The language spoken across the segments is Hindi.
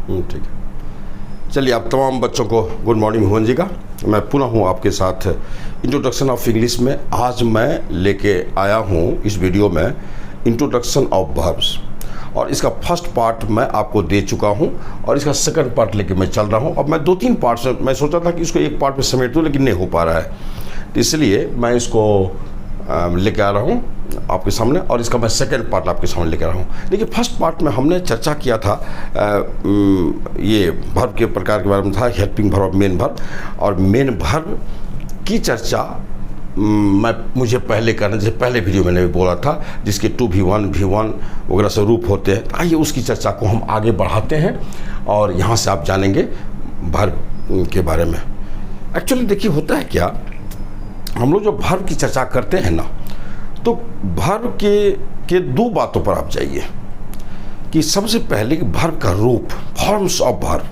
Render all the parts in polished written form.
ठीक है। चलिए, आप तमाम बच्चों को गुड मॉर्निंग मोहन जी का। मैं पुनः हूँ आपके साथ इंट्रोडक्शन ऑफ इंग्लिश में। आज मैं लेके आया हूँ इस वीडियो में इंट्रोडक्शन ऑफ वर्ब्स, और इसका फर्स्ट पार्ट मैं आपको दे चुका हूँ और इसका सेकंड पार्ट लेके मैं चल रहा हूँ। अब मैं 2-3 पार्ट्स में मैं सोचा था कि इसको एक पार्ट में समेट दूँ, लेकिन नहीं हो पा रहा है, तो इसलिए मैं इसको लेके आ रहा हूँ आपके सामने, और इसका मैं सेकंड पार्ट आपके सामने लेके आ रहा हूँ। देखिए, फर्स्ट पार्ट में हमने चर्चा किया था ये वर्ब के प्रकार के बारे में था, हेल्पिंग वर्ब और मेन वर्ब। और मेन वर्ब की चर्चा मुझे पहले करना, जैसे पहले वीडियो मैंने भी बोला था, जिसके 2V1 V1 वगैरह से रूप होते हैं। तो आइए उसकी चर्चा को हम आगे बढ़ाते हैं और यहाँ से आप जानेंगे वर्ब के बारे में। एक्चुअली देखिए, होता है क्या, हम लोग जो वर्ब की चर्चा करते हैं ना, तो वर्ब के 2 बातों पर आप जाइए कि सबसे पहले वर्ब का रूप, फॉर्म्स ऑफ वर्ब,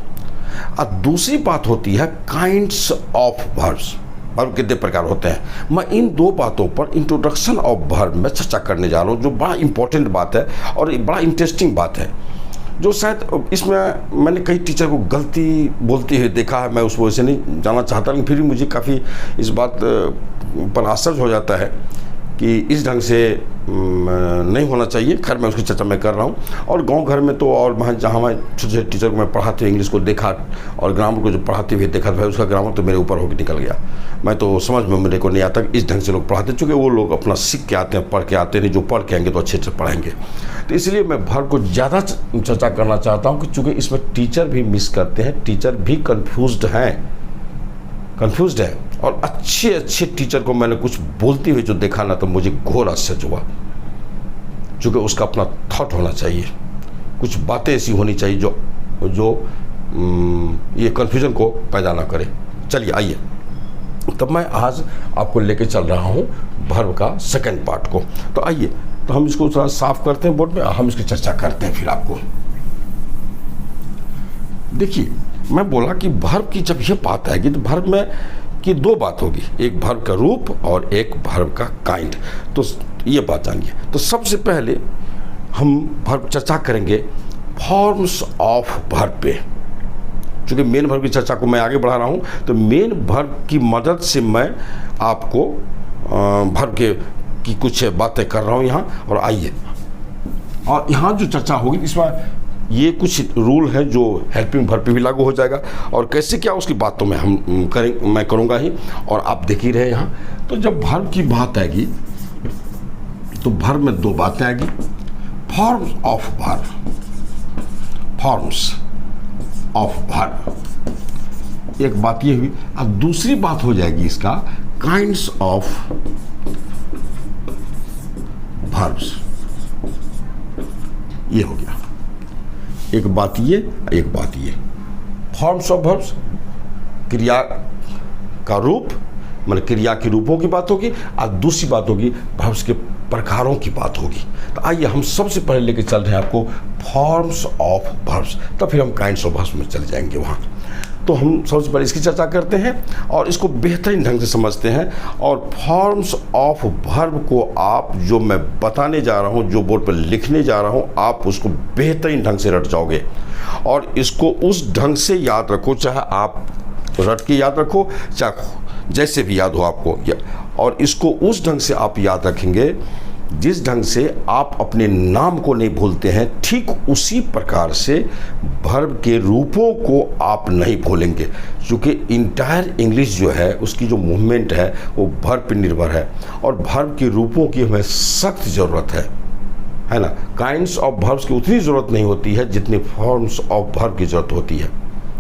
और दूसरी बात होती है काइंड्स ऑफ वर्ब्स। वर्ब कितने प्रकार होते हैं। मैं इन 2 बातों पर इंट्रोडक्शन ऑफ वर्ब में चर्चा करने जा रहा हूँ, जो बड़ा इंपॉर्टेंट बात है और बड़ा इंटरेस्टिंग बात है, जो शायद इसमें मैंने कई टीचर को गलती बोलते हुए देखा है। मैं उस वजह से नहीं जाना चाहता, लेकिन फिर भी मुझे काफ़ी इस बात पर आश्चर्य हो जाता है कि इस ढंग से नहीं होना चाहिए। खैर, मैं उसकी चर्चा मैं कर रहा हूँ। और गांव घर में तो, और वहाँ जहाँ मैं छोटे छोटे टीचर को मैं पढ़ाते हुए इंग्लिश को देखा और ग्रामर को जो पढ़ाते हुए देखा, भाई उसका ग्रामर तो मेरे ऊपर होकर निकल गया। मैं तो समझ में मेरे को नहीं आता इस ढंग से लोग पढ़ाते, चूँकि वो लोग अपना सीख के आते हैं, पढ़ के आते नहीं, जो पढ़ के आएंगे तो अच्छे से पढ़ाएंगे। तो इसलिए मैं वर्ब को ज़्यादा चर्चा करना चाहता हूँ कि चूँकि इसमें टीचर भी मिस करते हैं, टीचर भी कन्फ्यूज़ है। और अच्छे टीचर को मैंने कुछ बोलते हुए जो देखा ना, तो मुझे घोर आश्चर्य हुआ, क्योंकि उसका अपना थॉट होना चाहिए, कुछ बातें ऐसी होनी चाहिए जो ये कन्फ्यूजन को पैदा ना करे। चलिए आइए, तब मैं आज आपको लेके चल रहा हूँ वर्ब का सेकंड पार्ट को। तो आइए, तो हम इसको थोड़ा साफ करते हैं बोर्ड में, हम इसकी चर्चा करते हैं फिर आपको। देखिए, मैं बोला कि वर्ब की जब ये बात आएगी तो वर्ब में की 2 बात होगी, एक वर्ब का रूप और एक वर्ब का काइंड। तो ये बात जानिए। तो सबसे पहले हम वर्ब चर्चा करेंगे फॉर्म्स ऑफ वर्ब पे। चूँकि मेन वर्ब की चर्चा को मैं आगे बढ़ा रहा हूँ, तो मेन वर्ब की मदद से मैं आपको वर्ब की कुछ बातें कर रहा हूँ यहाँ। और आइए, और यहाँ जो चर्चा होगी इसमें ये कुछ रूल है जो हेल्पिंग वर्ब पे भी लागू हो जाएगा, और कैसे क्या उसकी बात तो मैं करूँगा ही, और आप देख ही रहे यहाँ। तो जब वर्ब की बात आएगी तो वर्ब में 2 बातें आएगी, फॉर्म्स ऑफ वर्ब, एक बात ये हुई। अब दूसरी बात हो जाएगी इसका काइंड्स ऑफ वर्ब्स। ये हो गया, एक बात ये, एक बात ये। फॉर्म्स ऑफ वर्ब्स, क्रिया का रूप, मतलब क्रिया के रूपों की बात होगी, और दूसरी बात होगी वर्ब्स के प्रकारों की बात होगी। तो आइए, हम सबसे पहले लेके चल रहे हैं आपको फॉर्म्स ऑफ वर्ब्स, तब फिर हम काइंड्स ऑफ वर्ब्स में चले जाएंगे वहाँ। तो हम सबसे पहले इसकी चर्चा करते हैं और इसको बेहतरीन ढंग से समझते हैं। और फॉर्म्स ऑफ वर्ब को आप, जो मैं बताने जा रहा हूँ, जो बोर्ड पर लिखने जा रहा हूँ, आप उसको बेहतरीन ढंग से रट जाओगे, और इसको उस ढंग से याद रखो, चाहे आप रट के याद रखो, चाहे जैसे भी याद हो आपको, और इसको उस ढंग से आप याद रखेंगे जिस ढंग से आप अपने नाम को नहीं भूलते हैं, ठीक उसी प्रकार से वर्ब के रूपों को आप नहीं भूलेंगे। क्योंकि इंटायर इंग्लिश जो है, उसकी जो मूवमेंट है वो वर्ब पर निर्भर है, और वर्ब के रूपों की हमें सख्त ज़रूरत है ना। काइंड्स ऑफ वर्ब्स की उतनी ज़रूरत नहीं होती है जितनी फॉर्म्स ऑफ वर्ब की ज़रूरत होती है।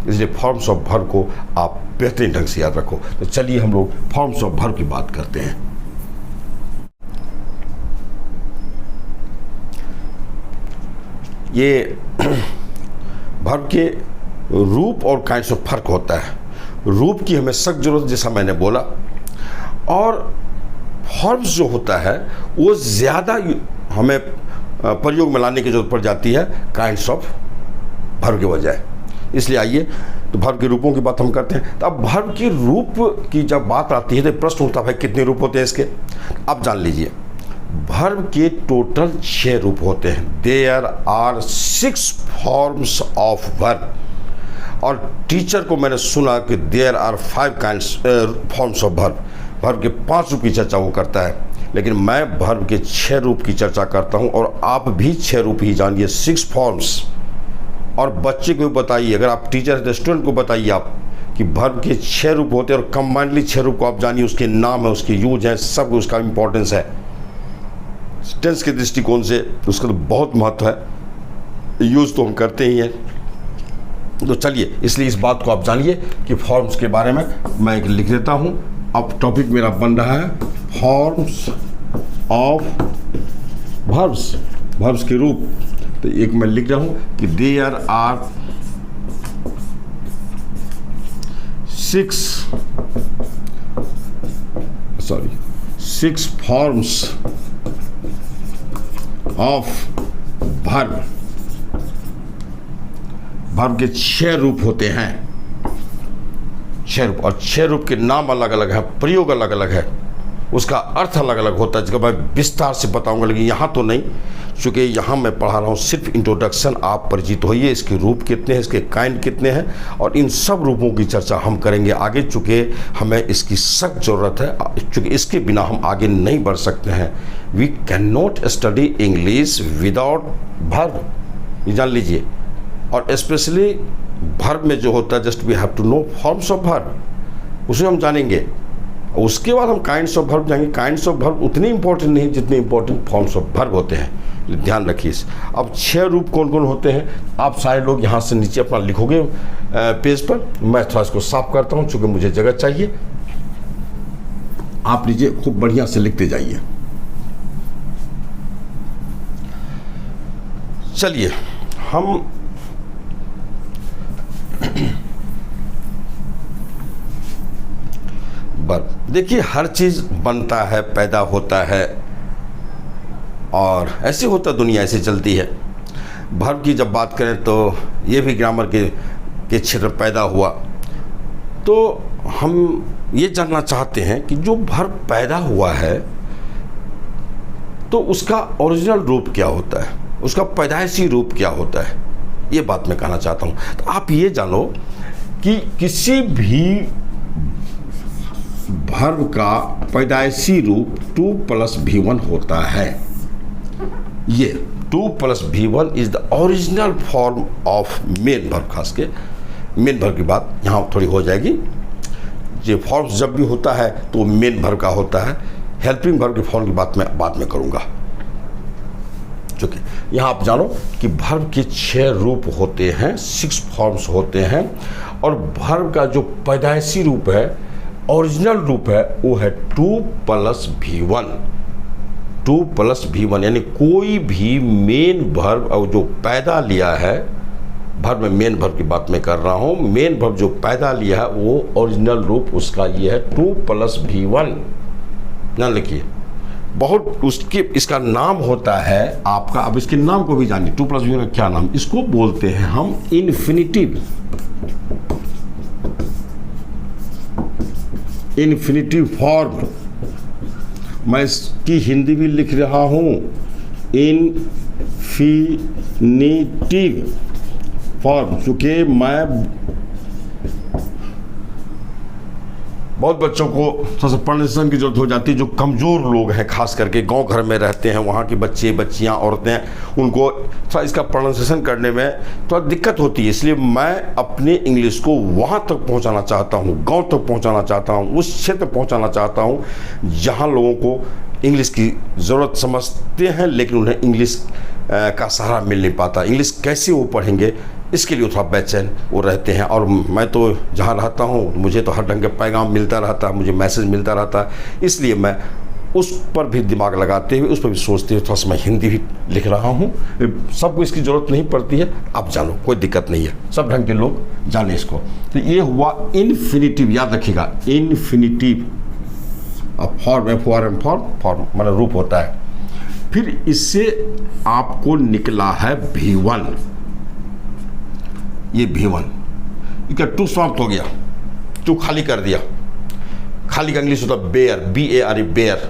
इसलिए फॉर्म्स ऑफ वर्ब को आप बेहतरीन ढंग से याद रखो। तो चलिए हम लोग फॉर्म्स ऑफ वर्ब की बात करते हैं। ये वर्ब के रूप और काइंड्स में फर्क होता है। रूप की हमें सख्त जरूरत, जैसा मैंने बोला, और फॉर्म्स जो होता है वो ज़्यादा हमें प्रयोग में लाने की जरूरत पड़ जाती है काइंड्स ऑफ वर्ब के बजाय। इसलिए आइए, तो वर्ब के रूपों की बात हम करते हैं। तो अब वर्ब के रूप की जब बात आती है तो प्रश्न उठता है, भाई कितने रूप होते हैं इसके। अब जान लीजिए, वर्ब के टोटल 6 रूप होते हैं। There are 6 forms of verb. और टीचर को मैंने सुना कि there are 5 kinds forms of verb. Verb के 5 रूप की चर्चा वो करता है, लेकिन मैं वर्ब के 6 रूप की चर्चा करता हूँ। और आप भी 6 रूप ही जानिए, 6 फॉर्म्स। और बच्चे को बताइए, अगर आप टीचर है स्टूडेंट को बताइए आप कि वर्ब के 6 रूप होते हैं और कंबाइंडली 6 रूप को आप जानिए, उसके नाम है, उसके यूज है, सब उसका इंपॉर्टेंस है। टेंस के दृष्टिकोण से उसका तो बहुत महत्व है, यूज़ तो हम करते ही हैं। तो चलिए, इसलिए इस बात को आप जानिए कि फॉर्म्स के बारे में मैं एक लिख देता हूँ। अब टॉपिक मेरा बन रहा है फॉर्म्स ऑफ वर्ब्स, वर्ब्स के रूप। तो एक मैं लिख रहा हूँ कि there are 6 forms of verb. Verb के 6 रूप होते हैं, 6 रूप। और 6 रूप के नाम अलग अलग है, प्रयोग अलग अलग है, उसका अर्थ अलग अलग होता है, जिसका मैं विस्तार से बताऊंगा, लेकिन यहाँ तो नहीं, चूँकि यहाँ मैं पढ़ा रहा हूँ सिर्फ इंट्रोडक्शन। आप परिचित होइए, इसके रूप कितने हैं, इसके काइंड कितने हैं, और इन सब रूपों की चर्चा हम करेंगे आगे, चूँकि हमें इसकी सख्त ज़रूरत है, चूँकि इसके बिना हम आगे नहीं बढ़ सकते हैं। We can not study English without verb, ये जान लीजिए। और स्पेशली वर्ब में जो होता है, just we have to know forms of verb, उसे हम जानेंगे। उसके बाद हम काइंड्स ऑफ वर्ब जाएंगे। काइंड्स ऑफ वर्ब उतने इंपॉर्टेंट नहीं जितने इंपॉर्टेंट फॉर्म्स ऑफ वर्ब होते हैं, ध्यान रखिए। अब 6 रूप कौन कौन होते हैं, आप सारे लोग यहाँ से नीचे अपना लिखोगे पेज पर। मैं थोड़ा इसको साफ करता हूँ, चूँकि मुझे जगह चाहिए। आप लीजिए, खूब बढ़िया से लिखते जाइए। चलिए, हम देखिए, हर चीज़ बनता है, पैदा होता है, और ऐसे होता दुनिया ऐसे चलती है। वर्ब की जब बात करें तो ये भी ग्रामर के क्षेत्र पैदा हुआ। तो हम ये जानना चाहते हैं कि जो वर्ब पैदा हुआ है तो उसका ओरिजिनल रूप क्या होता है, उसका पैदाइशी रूप क्या होता है, ये बात मैं कहना चाहता हूँ। तो आप ये जानो कि किसी भी वर्ब का पैदाइशी रूप 2 + V1 होता है। ये 2 + V1 is the original form of main verb. खास के मेन वर्ब की बात यहाँ थोड़ी हो जाएगी। ये फॉर्म्स जब भी होता है तो मेन वर्ब का होता है। हेल्पिंग वर्ब के फॉर्म की बात मैं बाद में करूँगा। चूँकि यहाँ आप जानो कि वर्ब के 6 रूप होते हैं, 6 फॉर्म्स होते हैं। और वर्ब का जो पैदाइशी रूप है, ओरिजिनल रूप है, वो है 2 + V1। 2 + V1 यानी कोई भी मेन वर्ब और जो पैदा लिया है, वर्ब में मेन वर्ब की बात मैं कर रहा हूँ, मेन वर्ब जो पैदा लिया है वो ओरिजिनल रूप उसका ये है 2 + V1। ना लिखिए, बहुत उसके इसका नाम होता है आपका। अब इसके नाम को भी जानिए, 2 + V1 का क्या नाम, इसको बोलते हैं हम इन्फिनिटिव। इन्फिनिटिव फॉर्म, मैं इसकी हिंदी भी लिख रहा हूँ, इन्फिनिटिव फॉर्म। चूँकि मैं बहुत बच्चों को थोड़ा सा प्रोनाउंसिएशन की जरूरत हो जाती है, जो कमज़ोर लोग हैं, खास करके गांव घर में रहते हैं, वहाँ के बच्चे बच्चियाँ औरतें, उनको थोड़ा इसका प्रोनाउंसिएशन करने में थोड़ा दिक्कत होती है। इसलिए मैं अपने इंग्लिश को वहाँ तक पहुँचाना चाहता हूँ, गांव तक पहुँचाना चाहता हूँ, उस क्षेत्र पहुँचाना चाहता हूँ जहाँ लोगों को इंग्लिश की ज़रूरत समझते हैं, लेकिन उन्हें इंग्लिश का सहारा मिल नहीं पाता। इंग्लिश कैसे वो पढ़ेंगे, इसके लिए थोड़ा बेचैन वो रहते हैं। और मैं तो जहाँ रहता हूँ, मुझे तो हर ढंग का पैगाम मिलता रहता है, मुझे मैसेज मिलता रहता है, इसलिए मैं उस पर भी दिमाग लगाते हुए, उस पर भी सोचते हुए थोड़ा सा मैं हिंदी भी लिख रहा हूँ। सबको इसकी ज़रूरत नहीं पड़ती है, आप जानो, कोई दिक्कत नहीं है, सब ढंग के लोग जाने इसको। तो ये हुआ इन्फिनिटिव, याद रखिएगा, इन्फिनिटिव। अब फॉर्म, फॉर्म माने रूप होता है। फिर इससे आपको निकला है V1। ये V1, इसका 2 समाप्त हो गया, 2 खाली कर दिया। खाली का इंग्लिश होता है बेयर, BARE, बेयर,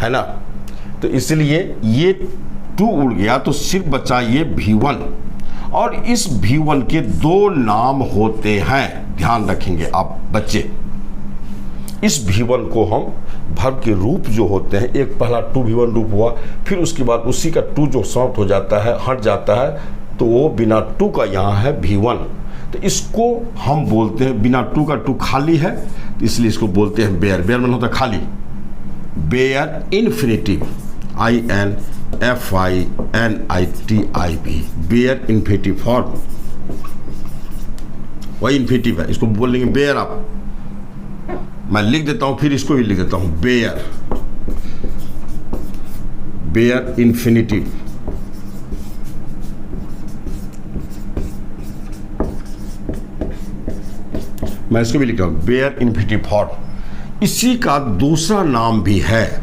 है ना। तो इसलिए ये टू उड़ गया तो सिर्फ बचा ये V1। और इस V1 के दो नाम होते हैं, ध्यान रखेंगे आप बच्चे। इस V1 को हम वर्ब के रूप जो होते हैं, एक पहला टू V1 रूप हुआ, फिर उसके बाद उसी का टू जो समाप्त हो जाता है, हट जाता है, तो वो बिना टू का यहाँ है V1। तो इसको हम बोलते हैं, बिना टू का टू खाली है, तो इसलिए इसको बोलते हैं बेयर। बेयर मतलब होता है खाली। Bare infinitive, INFINITIV, bare infinitive form, वही इन्फिनिटिव है, इसको बोलेंगे बेयर। आप, मैं लिख देता हूं, फिर इसको भी लिख देता हूं, बेयर, बेयर इन्फिनिटिव। मैं इसको भी लिख रहा हूं, बेयर इन्फिनिटिव फॉर्म। इसी का दूसरा नाम भी है,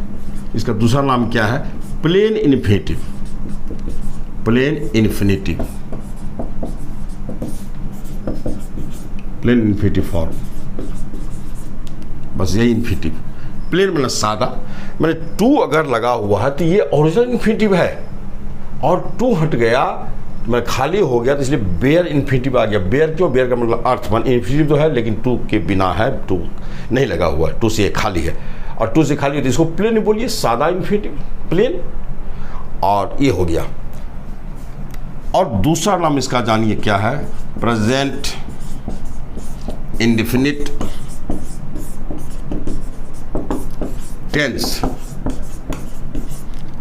इसका दूसरा नाम क्या है? Plain infinitive, plain infinitive, plain infinitive form, बस यही इन्फिनिटिव। प्लेन मतलब सादा, मैंने टू अगर लगा हुआ है तो ये ओरिजिनल इन्फिनिटिव है, और टू हट गया, मैं खाली हो गया, तो इसलिए बेयर इन्फिनिटिव आ गया। बेयर क्यों? बेयर का मतलब अर्थ, वन इन्फिनिटिव तो है लेकिन टू के बिना है, टू नहीं लगा हुआ है, टू से खाली है, और टू से खाली है तो इसको प्लेन बोलिए, सादा इन्फिनिटिव, प्लेन। और ये हो गया। और दूसरा नाम इसका जानिए क्या है? Present indefinite tense.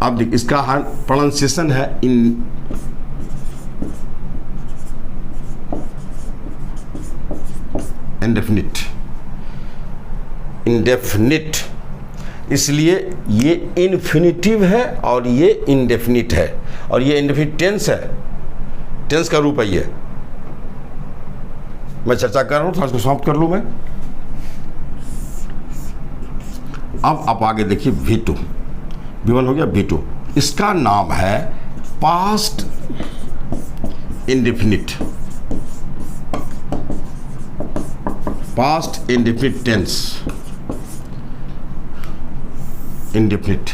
अब देख, इसका प्रोनाउंसिएशन है इंडेफिनिट, इंडेफिनिट, इसलिए ये इन्फिनिटिव है और ये इंडेफिनिट है, और ये इंडेफिनिट टेंस है, टेंस का रूप है ये। मैं चर्चा कर रहा हूं, थोड़ा इसको समाप्त कर लूं मैं। अब आप आगे देखिए, V2, V1 हो गया, V2, इसका नाम है past indefinite, past indefinite tense, indefinite.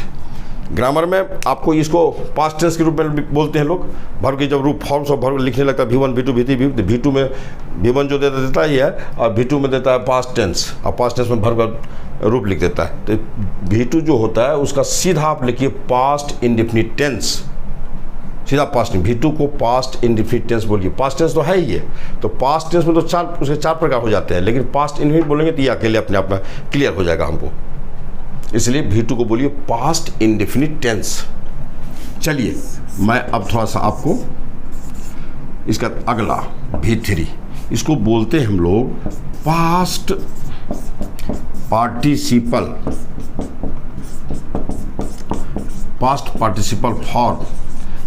Grammar में आपको इसको पास्ट टेंस के रूप में बोलते हैं लोग। वर्ब के जब रूप फॉर्म्स ऑफ वर्ब लिखने लगता है, V1, V2, V3, V2 में V1 जो देता ही है, और V2 में देता है पास्ट टेंस, और पास्ट टेंस में वर्ब का रूप लिख देता है। तो V2 जो होता है उसका सीधा आप लिखिए पास्ट इंडेफिनिट टेंस, सीधा पास्ट नहीं। V2 को पास्ट इंडेफिनिट टेंस बोलिए। पास्ट टेंस तो है ही है, तो पास्ट टेंस में तो उसके चार प्रकार हो जाते हैं, लेकिन पास्ट इंडेफिनिट बोलेंगे तो ये अकेले अपने आप में क्लियर हो जाएगा हमको, इसलिए V2 को बोलिए पास्ट इंडेफिनिट टेंस। चलिए मैं अब थोड़ा सा आपको इसका अगला V3, इसको बोलते हैं हम लोग past participle, past participle form,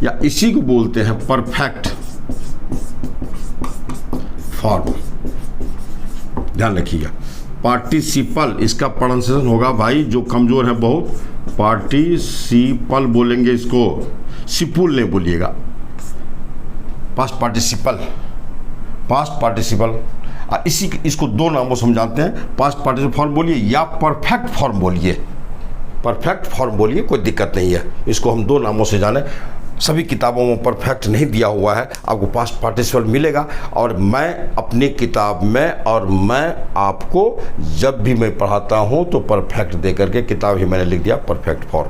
या इसी को बोलते हैं परफेक्ट फॉर्म। ध्यान रखिएगा, पार्टिसिपल, इसका प्रोनाउंसिएशन होगा भाई, जो कमजोर है बहुत, पार्टिसिपल बोलेंगे, इसको सिपुल नहीं बोलिएगा, पास्ट पार्टिसिपल, पास्ट पार्टिसिपल। इसको दो नामों समझाते हैं, पास्ट पार्टिसिपल फॉर्म बोलिए या परफेक्ट फॉर्म बोलिए, परफेक्ट फॉर्म बोलिए, कोई दिक्कत नहीं है। इसको हम दो नामों से जाने, सभी किताबों में परफेक्ट नहीं दिया हुआ है, आपको पास्ट पार्टिसिपल मिलेगा, और मैं अपनी किताब में, और मैं आपको जब भी मैं पढ़ाता हूं तो परफेक्ट दे करके किताब ही मैंने लिख दिया परफेक्ट फॉर्म।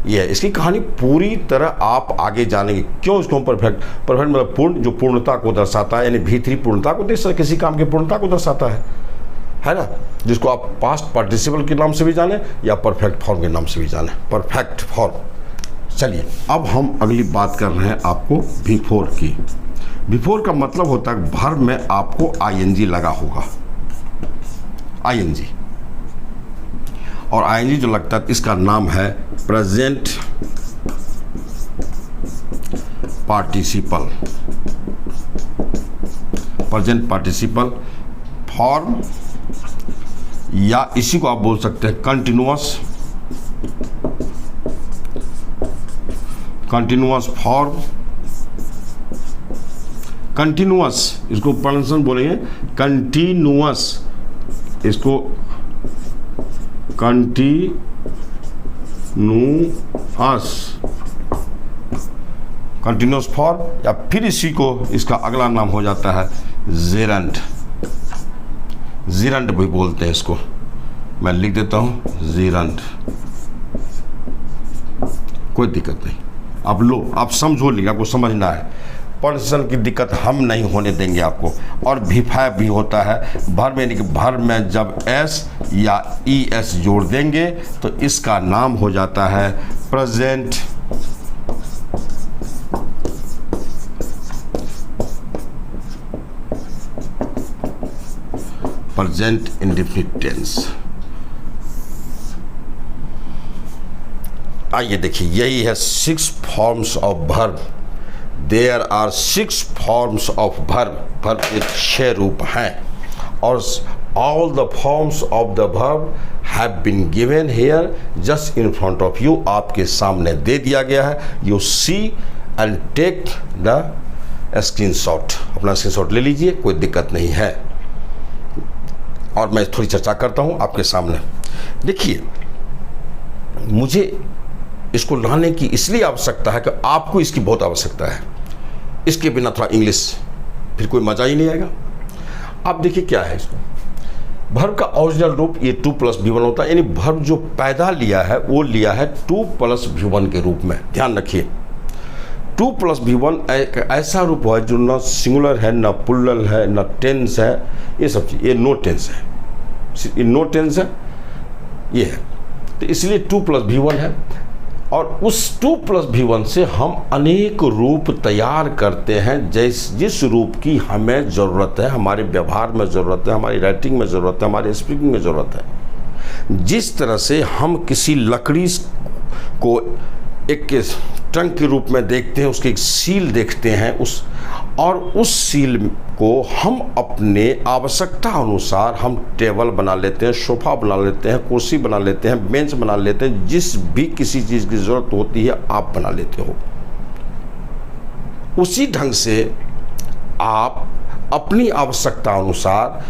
ये है इसकी कहानी, पूरी तरह आप आगे जानेंगे क्यों इसको हम परफेक्ट, परफेक्ट मतलब पूर्ण, जो पूर्णता को दर्शाता है, यानी V3 पूर्णता को, किसी काम की पूर्णता को दर्शाता है ना, जिसको आप पास्ट पार्टिसिपल के नाम से भी जाने या परफेक्ट फॉर्म के नाम से भी जाने, परफेक्ट फॉर्म। चलिए अब हम अगली बात कर रहे हैं आपको V4 की। V4 का मतलब होता है वर्ब में आपको ING लगा होगा, ING, और ING जो लगता है इसका नाम है present participle, present participle form, या इसी को आप बोल सकते हैं कंटिन्यूअस, कंटिन्यूअस फॉर्म, कंटिन्यूअस, इसको प्रोनाउंसिएशन बोलेंगे कंटिन्यूअस, इसको कंटिन्यूअस आस कंटिन्यूस फॉर्म, या फिर इसी को इसका अगला नाम हो जाता है जेरंड। जीरंड भी बोलते हैं इसको, मैं लिख देता हूँ जीरंड, कोई दिक्कत नहीं। आप लो, आप समझो, नहीं आपको समझना है, प्रोनाउंसिएशन की दिक्कत हम नहीं होने देंगे आपको। और V5 भी होता है भर में, यानी कि भर में जब एस या ES जोड़ देंगे तो इसका नाम हो जाता है प्रेजेंट इंडेफिनिट टेंस। आइए देखिए, यही है 6 forms of verb. There are 6 forms of verb. Verb के 6 रूप हैं, और all the forms of the verb have been given here just in front of you. आपके सामने दे दिया गया है। You see and take the screenshot. अपना स्क्रीनशॉट ले लीजिए, कोई दिक्कत नहीं है। और मैं थोड़ी चर्चा करता हूं आपके सामने। देखिए, मुझे इसको लाने की इसलिए आवश्यकता है कि आपको इसकी बहुत आवश्यकता है। इसके बिना थोड़ा इंग्लिश फिर कोई मजा ही नहीं आएगा। आप देखिए क्या है इसमें, वर्ब का ओरिजिनल रूप ये 2 + V1 होता है, यानी वर्ब जो पैदा लिया है वो लिया है 2 + V1 के रूप में। ध्यान रखिए, 2 + V1 एक ऐसा रूप है जो न सिंगुलर है, न प्लूरल है, न टेंस है, ये सब चीज़। ये नो टेंस है, ये नो टेंस है, ये है। तो इसलिए 2 + V1 है। और उस 2 + V1 से हम अनेक रूप तैयार करते हैं, जिस रूप की हमें ज़रूरत है, हमारे व्यवहार में ज़रूरत है, हमारी राइटिंग में ज़रूरत है, हमारी स्पीकिंग में ज़रूरत है। जिस तरह से हम किसी लकड़ी को एक ट्रंक के रूप में देखते हैं, उसकी एक सील देखते हैं, उस सील को हम अपने आवश्यकता अनुसार हम टेबल बना लेते हैं, सोफ़ा बना लेते हैं, कुर्सी बना लेते हैं, बेंच बना लेते हैं। जिस भी किसी चीज़ की ज़रूरत होती है आप बना लेते हो। उसी ढंग से आप अपनी आवश्यकता अनुसार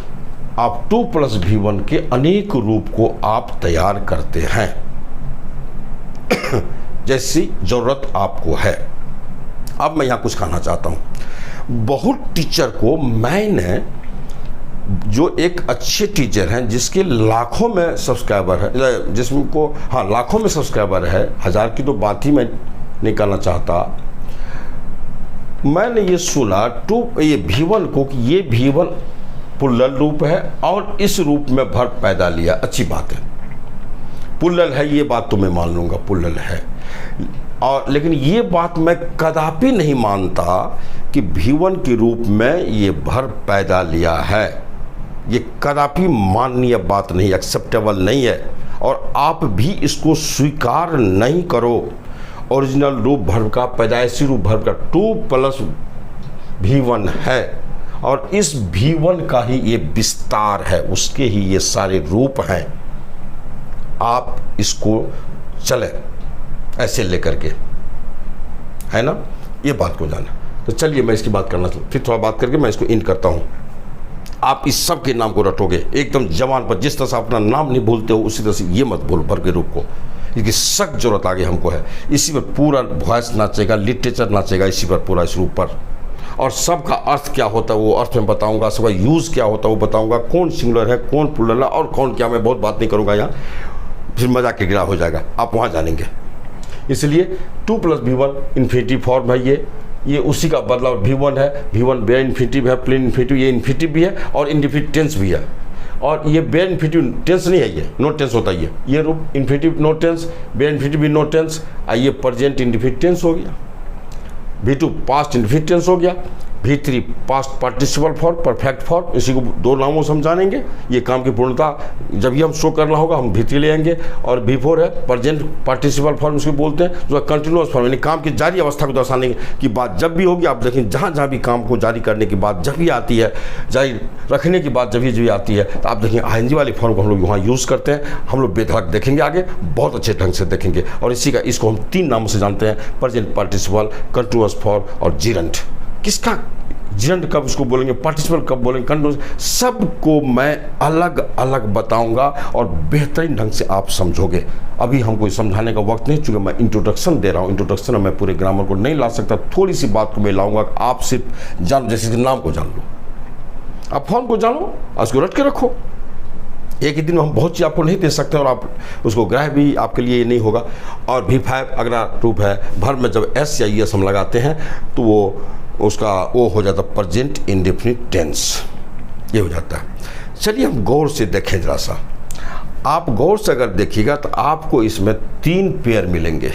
आप 2 + V1 के अनेक रूप को आप तैयार करते हैं जैसी ज़रूरत आपको है। अब मैं यहाँ कुछ कहना चाहता हूँ। बहुत टीचर को मैंने, जो एक अच्छे टीचर हैं जिसके लाखों में सब्सक्राइबर है, जिसको लाखों में सब्सक्राइबर है, 1000 की तो बात ही मैं नहीं करना चाहता। मैंने ये सुना ये V1 को कि ये V1 प्लूरल रूप है और इस रूप में वर्ब पैदा लिया। अच्छी बात है, प्लूरल है, ये बात तो मैं मान लूँगा, प्लूरल है। और लेकिन ये बात मैं कदापि नहीं मानता कि V1 के रूप में ये वर्ब पैदा लिया है। ये कदापि माननीय बात नहीं, एक्सेप्टेबल नहीं है, और आप भी इसको स्वीकार नहीं करो। ओरिजिनल रूप वर्ब का, पैदाइशी रूप वर्ब का 2 + V1 है, और इस V1 का ही ये विस्तार है, उसके ही ये सारे रूप हैं। आप इसको चले ऐसे लेकर के, है ना, ये बात को जाना। तो चलिए मैं इसकी बात करना, फिर थोड़ा बात करके मैं इसको इंड करता हूँ। आप इस सब के नाम को रटोगे एकदम जवान पर, जिस तरह से अपना नाम नहीं भूलते हो उसी तरह से ये मत भूलो वर्ब के रूप को। इसकी सख्त जरूरत आगे हमको है। इसी पर पूरा वॉइस नाचेगा, लिटरेचर नाचेगा, इसी पर पूरा, इस रूप पर। और सबका अर्थ क्या होता है वो अर्थ में बताऊंगा, सबका यूज़ क्या होता है वो बताऊंगा, कौन सिंगुलर है, कौन प्लूरल है और कौन क्या। मैं बहुत बात नहीं करूँगा यहाँ, फिर मजाक के गिरा हो जाएगा, आप वहाँ जानेंगे। इसलिए 2 + V1 इन्फिनिटिव फॉर्म है। ये उसी का बदलाव V1 है। V1 बेयर इन्फिनिटिव है, प्लेन इन्फिनिटिव, ये इन्फिनिटिव भी है और इंडेफिनिट टेंस भी है। और ये बेयर इन्फिनिटिव टेंस नहीं है, ये नो टेंस होता है। ये रूप infinitive no tense, bare infinitive भी नो टेंस। ये प्रेजेंट इंडेफिनिट टेंस हो गया, V2 पास्ट इंडेफिनिट टेंस हो गया, V3 past participle form, perfect form. इसी को 2 नामों से हम जानेंगे। ये काम की पूर्णता जब भी हम शो करना होगा हम V3 ले आएंगे। और V4 है प्रेजेंट पार्टिसिपल फॉर्म, इसको बोलते हैं, जो कंटिन्यूअस फॉर्म, यानी काम की जारी अवस्था को दर्शाने की बात जब भी होगी। आप देखें जहाँ भी काम को जारी करने की बात जब भी आती है, जारी रखने की बात जब भी आती है, तो आप देखें ING वाली फॉर्म को हम लोग वहाँ यूज़ करते हैं। हम लोग बेधड़क देखेंगे, आगे बहुत अच्छे ढंग से देखेंगे। और इसको हम 3 नामों से जानते हैं, प्रेजेंट पार्टिसिपल, कंटिन्यूअस फॉर्म और जीरंट। किसका जेंड कब उसको बोलेंगे, पार्टिसिपल कब बोलेंगे, कंट्रोल, सबको मैं अलग अलग बताऊंगा और बेहतरीन ढंग से आप समझोगे। अभी हमको समझाने का वक्त नहीं, चूँकि मैं इंट्रोडक्शन दे रहा हूँ। इंट्रोडक्शन में मैं पूरे ग्रामर को नहीं ला सकता, थोड़ी सी बात को मैं लाऊंगा। आप सिर्फ जानो, जैसे कि नाम को जान लो, आप फॉर्म को जानो और उसको रट के रखो। एक ही दिन में हम बहुत चीज़ आपको नहीं दे सकते और आप उसको ग्रह भी आपके लिए नहीं होगा। और V5 अगला रूप है वर्ब में जब एस या एस हम लगाते हैं तो वो हो जाता है प्रेजेंट इंडेफिनिट टेंस, ये हो जाता है। चलिए हम गौर से देखें जरा सा। आप गौर से अगर देखिएगा तो आपको इसमें 3 पेयर मिलेंगे,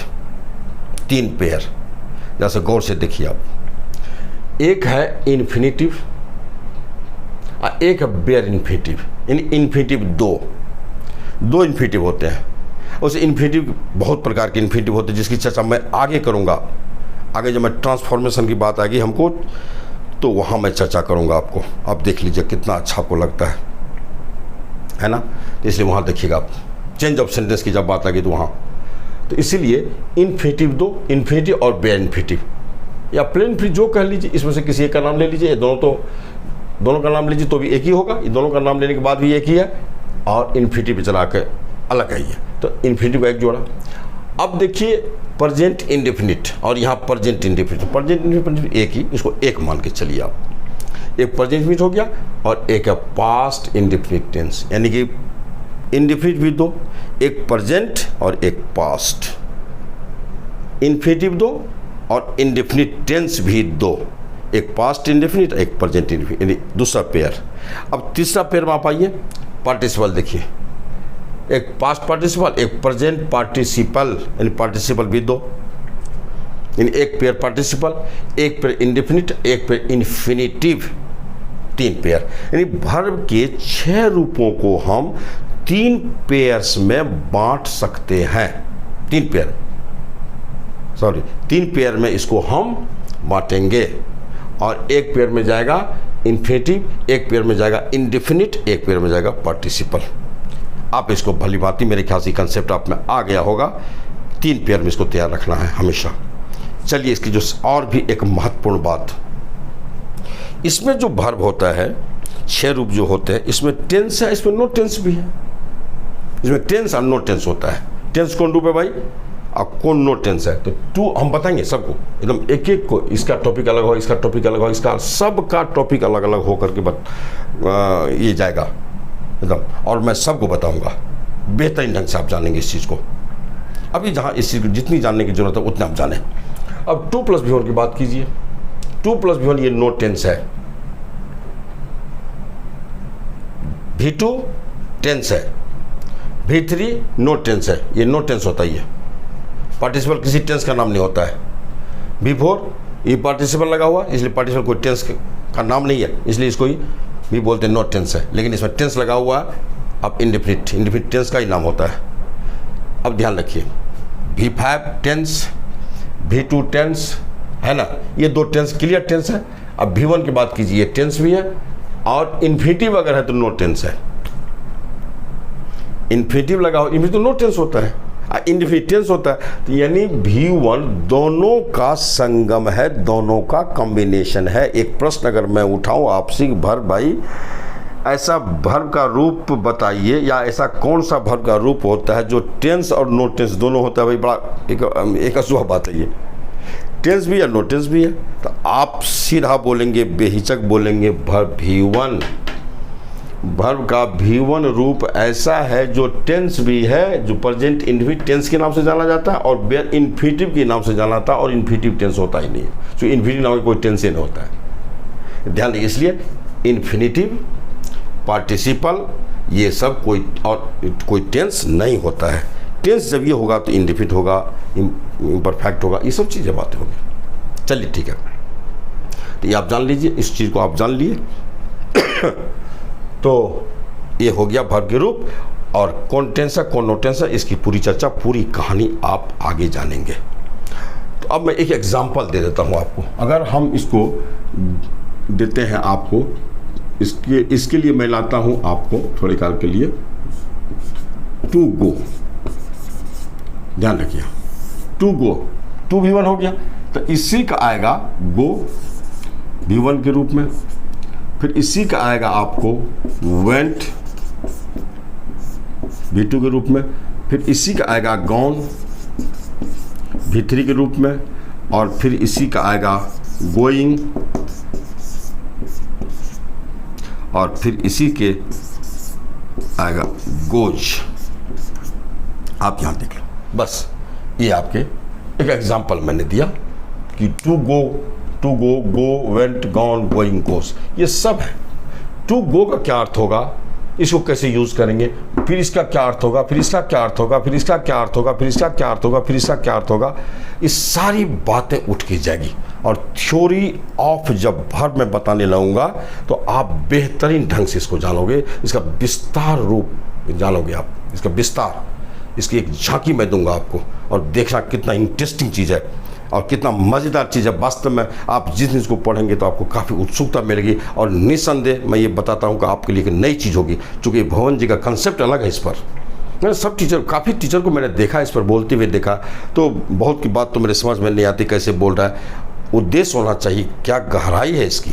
3 पेयर। जैसे गौर से देखिए आप, एक है इन्फिनिटिव और एक है बेयर इन्फिनिटिव। इन्फिनिटिव दो इन्फिनिटिव होते हैं। उस इन्फिनिटिव बहुत प्रकार के इन्फिनिटिव होते हैं जिसकी चर्चा मैं आगे करूँगा। आगे जब मैं ट्रांसफॉर्मेशन की बात आएगी हमको तो वहाँ मैं चर्चा करूँगा आपको। आप देख लीजिए कितना अच्छा आपको लगता है ना। तो इसलिए वहाँ देखिएगा आप, चेंज ऑफ सेंटेंस की जब बात आएगी तो वहाँ, तो इसीलिए इन्फिनिटिव दो, इन्फिनिटिव और बेयर इन्फिनिटिव या प्लेन इन्फिनिटिव जो कह लीजिए, इसमें से किसी एक का नाम ले लीजिए। ये दोनों का नाम लीजिए तो भी एक ही होगा, ये दोनों का नाम लेने के बाद भी एक ही है, और इन्फिनिटिव चला के अलग है ये, तो इन्फिनिटिव का एक जोड़ा। अब देखिए प्रेजेंट इंडेफिनिट और यहाँ प्रेजेंट इंडेफिनिट। प्रेजेंट इंडेफिनिट एक ही, इसको एक मान के चलिए आप। एक प्रेजेंट इंडेफिनिट हो गया और एक है पास्ट इंडेफिनिट टेंस, यानी कि इंडेफिनिट भी दो, एक प्रेजेंट और एक पास्ट। इन्फिनिटिव दो और इंडेफिनिट टेंस भी दो, एक पास्ट इंडेफिनिट एक प्रेजेंट इंडेफिनिट, दूसरा पेयर। अब तीसरा पेयर में आप आइए, पार्टिसिपल देखिए, एक पास्ट पार्टिसिपल एक प्रेजेंट पार्टिसिपल, यानी पार्टिसिपल भी दो, यानी एक पेयर पार्टिसिपल, एक पेयर इंडेफिनिट, एक पेयर इन्फिनिटिव, 3 पेयर। यानी वर्ब के 6 रूपों को हम 3 पेयर्स में बांट सकते हैं। 3 पेयर में इसको हम बांटेंगे और एक पेयर में जाएगा इन्फिनिटिव, एक पेयर में जाएगा इंडेफिनिट, एक पेयर में जाएगा पार्टिसिपल। आप इसको भली भांति, मेरे ख्याल से कंसेप्ट आप में आ गया होगा। 3 पेयर में इसको तैयार रखना है हमेशा। चलिए इसकी जो और भी एक महत्वपूर्ण बात, इसमें जो वर्ब होता है 6 रूप जो होते हैं, इसमें टेंस है, इसमें नो टेंस भी है। इसमें टेंस और नो टेंस होता है। टेंस कौन रूप है भाई और कौन नो टेंस है, तो 2 हम बताएंगे सबको, एकदम एक एक को। इसका टॉपिक अलग हो, इसका टॉपिक अलग हो, इसका सबका टॉपिक अलग अलग हो करके ये जाएगा एकदम, और मैं सबको बताऊंगा बेहतरीन ढंग से। आप जानेंगे इस चीज़ को। अभी जहाँ इस चीज़ को जितनी जानने की जरूरत है उतना आप जानें। अब 2 + V1 की बात कीजिए। 2 + V1 ये नो टेंस है, V2 टेंस है, V3 नो टेंस है, ये नो टेंस होता ही है। पार्टिसिपल किसी टेंस का नाम नहीं होता है। V4 ये पार्टिसिपल लगा हुआ, इसलिए पार्टिसिपल कोई टेंस का नाम नहीं है, इसलिए इसको ही भी बोलते हैं नो टेंस है। लेकिन इसमें टेंस लगा हुआ है, अब इंडेफिनिट टेंस का ही नाम होता है। अब ध्यान रखिए, V5 टेंस, V2 टेंस है ना, ये 2 टेंस क्लियर टेंस है। अब V1 की बात कीजिए, ये टेंस भी है और इन्फिनिटिव अगर है तो नो टेंस है। इन्फिनिटिव लगा हो, इन्फिनिटिव नो टेंस होता है, इंडेफिनिट टेंस होता है। तो यानी V1 दोनों का संगम है, दोनों का कॉम्बिनेशन है। एक प्रश्न अगर मैं उठाऊं आपसे, वर्ब भाई ऐसा वर्ब का रूप बताइए, या ऐसा कौन सा वर्ब का रूप होता है जो टेंस और नो टेंस दोनों होता है। भाई बड़ा एक असूहा बात है, ये टेंस भी है नो टेंस भी है। तो आप सीधा बोलेंगे, बेहिचक बोलेंगे, वर्ब V1, वर्ब का V1 रूप ऐसा है जो टेंस भी है, जो प्रेजेंट इंडेफिनिट टेंस के नाम से जाना जाता है और बेयर इन्फिनिटिव के नाम से जाना जाता है, और इन्फिनिटिव टेंस होता ही नहीं है, जो इन्फिनिटिव नाम का कोई टेंस ही नहीं होता है। ध्यान रखिए, इसलिए इन्फिनिटिव, पार्टिसिपल, ये सब कोई टेंस नहीं होता है। टेंस जब ये होगा तो इंडेफिनिट होगा, इम्परफेक्ट होगा, ये सब चीज़ें बातें होंगी। चलिए ठीक है, तो ये आप जान लीजिए, इस चीज़ को आप जान लिए। तो ये हो गया वर्ब के रूप, और कौन टेंस है कौन नो टेंस है, इसकी पूरी चर्चा, पूरी कहानी आप आगे जानेंगे। तो अब मैं एक एग्जांपल दे देता हूँ आपको। अगर हम इसको देते हैं आपको, इसके लिए मैं लाता हूँ आपको थोड़ी काल के लिए टू गो। ध्यान रखिए, टू गो, टू V1 हो गया, तो इसी का आएगा गो, V1 के रूप में, फिर इसी का आएगा आपको वेंट V2 के रूप में, फिर इसी का आएगा गॉन V3 के रूप में, और फिर इसी का आएगा गोइंग, और फिर इसी के आएगा गोज। आप यहां देख लो, बस ये आपके एक एग्जाम्पल मैंने दिया कि to go, go, went, gone, going, goes, ये सब है। टू गो का क्या अर्थ होगा, इसको कैसे यूज करेंगे, फिर इसका क्या अर्थ होगा, फिर इसका क्या अर्थ होगा, फिर इसका क्या अर्थ होगा, फिर इसका क्या अर्थ होगा, फिर इसका क्या अर्थ होगा, ये सारी बातें उठ के जाएगी। और थ्योरी ऑफ जब वर्ब में बताने लगूंगा तो आप बेहतरीन ढंग से इसको जानोगे, इसका विस्तार रूप जानोगे आप, इसका विस्तार, इसकी एक झांकी मैं दूंगा आपको, और देखना कितना इंटरेस्टिंग चीज़ है और कितना मज़ेदार चीज़ है। वास्तव में आप जिस दिन इसको पढ़ेंगे तो आपको काफ़ी उत्सुकता मिलेगी, और निस्संदेह मैं ये बताता हूँ कि आपके लिए एक नई चीज़ होगी, चूँकि भवन जी का कंसेप्ट अलग है। इस पर मैंने सब टीचर, काफ़ी टीचर को मैंने देखा, इस पर बोलते हुए देखा, तो बहुत की बात तो मेरे समझ में नहीं आती, कैसे बोल रहा है। उद्देश्य होना चाहिए, क्या गहराई है इसकी,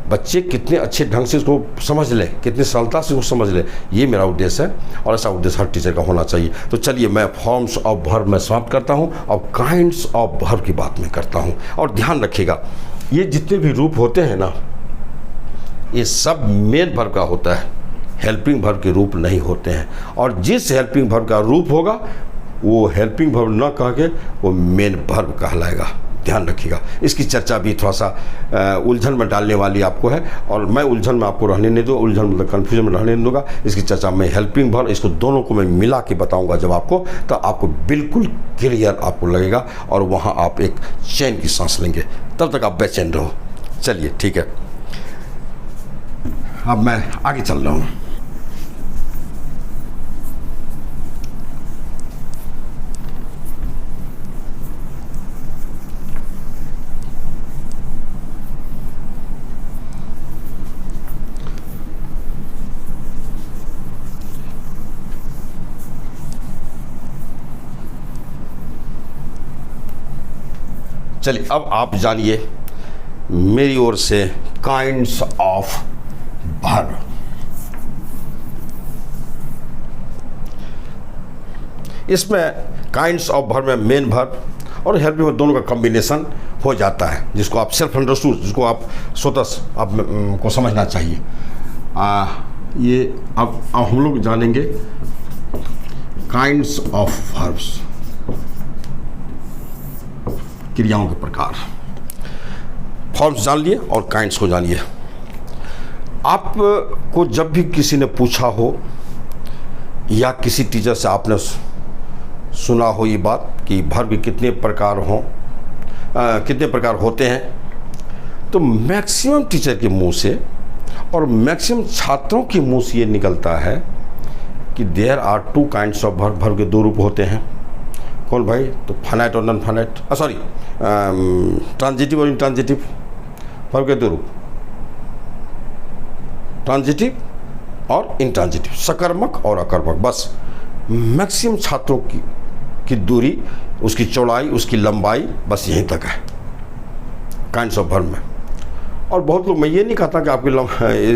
बच्चे कितने अच्छे ढंग से इसको समझ लें, कितनी सरलता से इसको समझ लें, ये मेरा उद्देश्य है, और ऐसा उद्देश्य हर टीचर का होना चाहिए। तो चलिए मैं फॉर्म्स ऑफ वर्ब में समाप्त करता हूँ और काइंड्स ऑफ वर्ब की बात में करता हूँ। और ध्यान रखिएगा, ये जितने भी रूप होते हैं ना, ये सब मेन वर्ब का होता है, हेल्पिंग वर्ब के रूप नहीं होते हैं। और जिस हेल्पिंग वर्ब का रूप होगा वो हेल्पिंग वर्ब न कह के वो मेन वर्ब कहलाएगा। ध्यान रखिएगा, इसकी चर्चा भी थोड़ा सा उलझन में डालने वाली आपको है, और मैं उलझन में आपको रहने नहीं दूँ, उलझन मतलब कन्फ्यूजन में रहने नहीं दूँगा। इसकी चर्चा मैं हेल्पिंग वर्ब, इसको दोनों को मैं मिला के बताऊँगा जब आपको, तो आपको बिल्कुल क्लियर आपको लगेगा, और वहाँ आप एक चैन की सांस लेंगे। तब तक आप बेचैन रहो। चलिए ठीक है, अब मैं आगे चल रहा हूँ। चलिए अब आप जानिए मेरी ओर से काइंड्स ऑफ वर्ब। इसमें काइंड्स ऑफ वर्ब में मेन वर्ब और हेल्पिंग वर्ब दोनों का कॉम्बिनेशन हो जाता है, जिसको आप सेल्फ अंडरस्टूड, जिसको आप स्वतः आप को समझना चाहिए। ये अब हम लोग जानेंगे काइंड्स ऑफ वर्ब्स, क्रियाओं के प्रकार। फॉर्म्स जान लिए और काइंड्स को जानिए। आपको जब भी किसी ने पूछा हो या किसी टीचर से आपने सुना हो ये बात कि वर्ब के कितने प्रकार हों, कितने प्रकार होते हैं, तो मैक्सिमम टीचर के मुंह से और मैक्सिमम छात्रों के मुंह से ये निकलता है कि there are two kinds of verb. Verb के दो रूप होते हैं। कौन भाई? तो फाइनाइट और नॉन फाइनाइट, सॉरी ट्रांजिटिव और इंट्रांजिटिव। वर्ब के दो रूप, ट्रांजिटिव और इंट्रांजिटिव, सकर्मक और अकर्मक। बस मैक्सिमम छात्रों की दूरी, उसकी चौड़ाई, उसकी लंबाई बस यहीं तक है काइंड्स ऑफ वर्ब में। और बहुत लोग, मैं ये नहीं कहता कि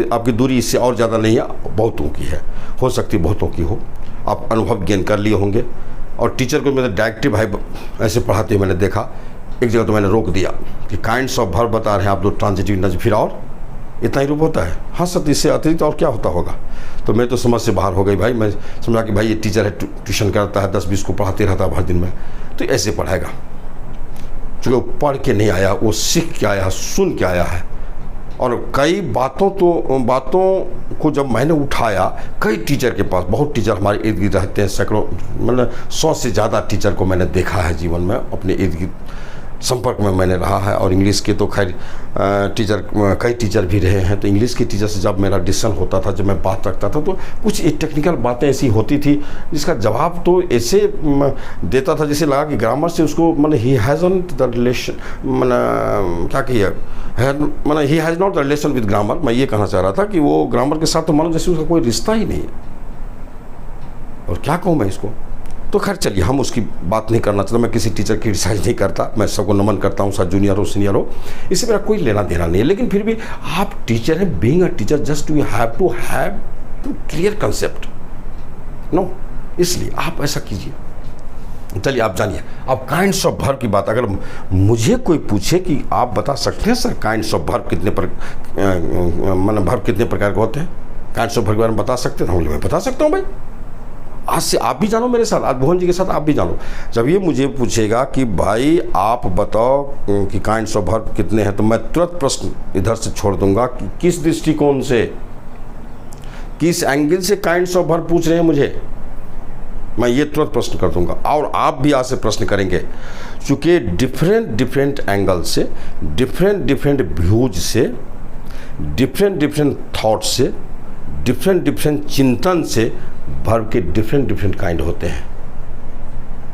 आपकी दूरी इससे और ज़्यादा नहीं है, बहुतों की है, हो सकती बहुतों की हो। आप अनुभव गेन कर लिए होंगे। और टीचर को मैंने डायरेक्टिव भाई ऐसे पढ़ाते हुए मैंने देखा, एक जगह तो मैंने रोक दिया कि काइंड्स ऑफ वर्ब बता रहे हैं आप लोग, ट्रांजिटिव नज, फिर और इतना ही रूप होता है। हाँ सत्य, इससे अतिरिक्त और क्या होता होगा? तो मैं तो समझ से बाहर हो गई भाई। मैं समझा कि भाई ये टीचर है, ट्यूशन करता है, 10-20 को पढ़ाते रहता है हर दिन में, तो ऐसे पढ़ाएगा। चूँकि वो पढ़ के नहीं आया, वो सीख के आया, सुन के आया है। और कई बातों को जब मैंने उठाया, कई टीचर के पास, बहुत टीचर हमारे इर्द गिर्द रहते हैं, सैकड़ों, मतलब 100 से ज़्यादा टीचर को मैंने देखा है जीवन में, अपने इर्द गिर्द संपर्क में मैंने रहा है। और इंग्लिश के तो खैर कई टीचर भी रहे हैं। तो इंग्लिश के टीचर से जब मेरा डिस्कशन होता था, जब मैं बात रखता था, तो कुछ टेक्निकल बातें ऐसी होती थी जिसका जवाब तो ऐसे देता था जैसे लगा कि ग्रामर से उसको, मतलब he has not the relation, मतलब क्या कहिए, मतलब he has not the relation with grammar. मैं ये कहना चाह रहा था कि वो ग्रामर के साथ तो मानो जैसे उसका कोई रिश्ता ही नहीं है। और क्या कहूँ मैं इसको, तो खैर चलिए, हम उसकी बात नहीं करना चाहता। मैं किसी टीचर की क्रिटिसाइज नहीं करता, मैं सबको नमन करता हूँ, सब जूनियर हो सीनियर हो, इससे मेरा कोई लेना देना नहीं है। लेकिन फिर भी आप टीचर हैं, being a teacher just you have to clear concept no, इसलिए आप ऐसा कीजिए। चलिए आप जानिए, आप काइंड्स ऑफ वर्ब की बात, अगर मुझे कोई पूछे कि आप बता सकते हैं सर काइंड्स ऑफ वर्ब कितने मतलब वर्ब कितने प्रकार के होते हैं, काइंड्स ऑफ वर्ब के बारे में बता सकते हैं? मैं बता सकता हूँ भाई। आज से आप भी जानो मेरे साथ, आज भुवन जी के साथ आप भी जानो। जब ये मुझे पूछेगा कि भाई आप बताओ कि काइंड्स ऑफ वर्ब कितने हैं, तो मैं तुरंत प्रश्न इधर से छोड़ दूंगा कि किस दृष्टिकोण से, किस एंगल से काइंड्स ऑफ वर्ब पूछ रहे हैं मुझे, मैं ये तुरंत प्रश्न कर दूंगा। और आप भी आज से प्रश्न करेंगे, क्योंकि डिफरेंट एंगल से, डिफरेंट व्यूज से, डिफरेंट थॉट से, डिफरेंट चिंतन से वर्ब के डिफरेंट काइंड होते हैं।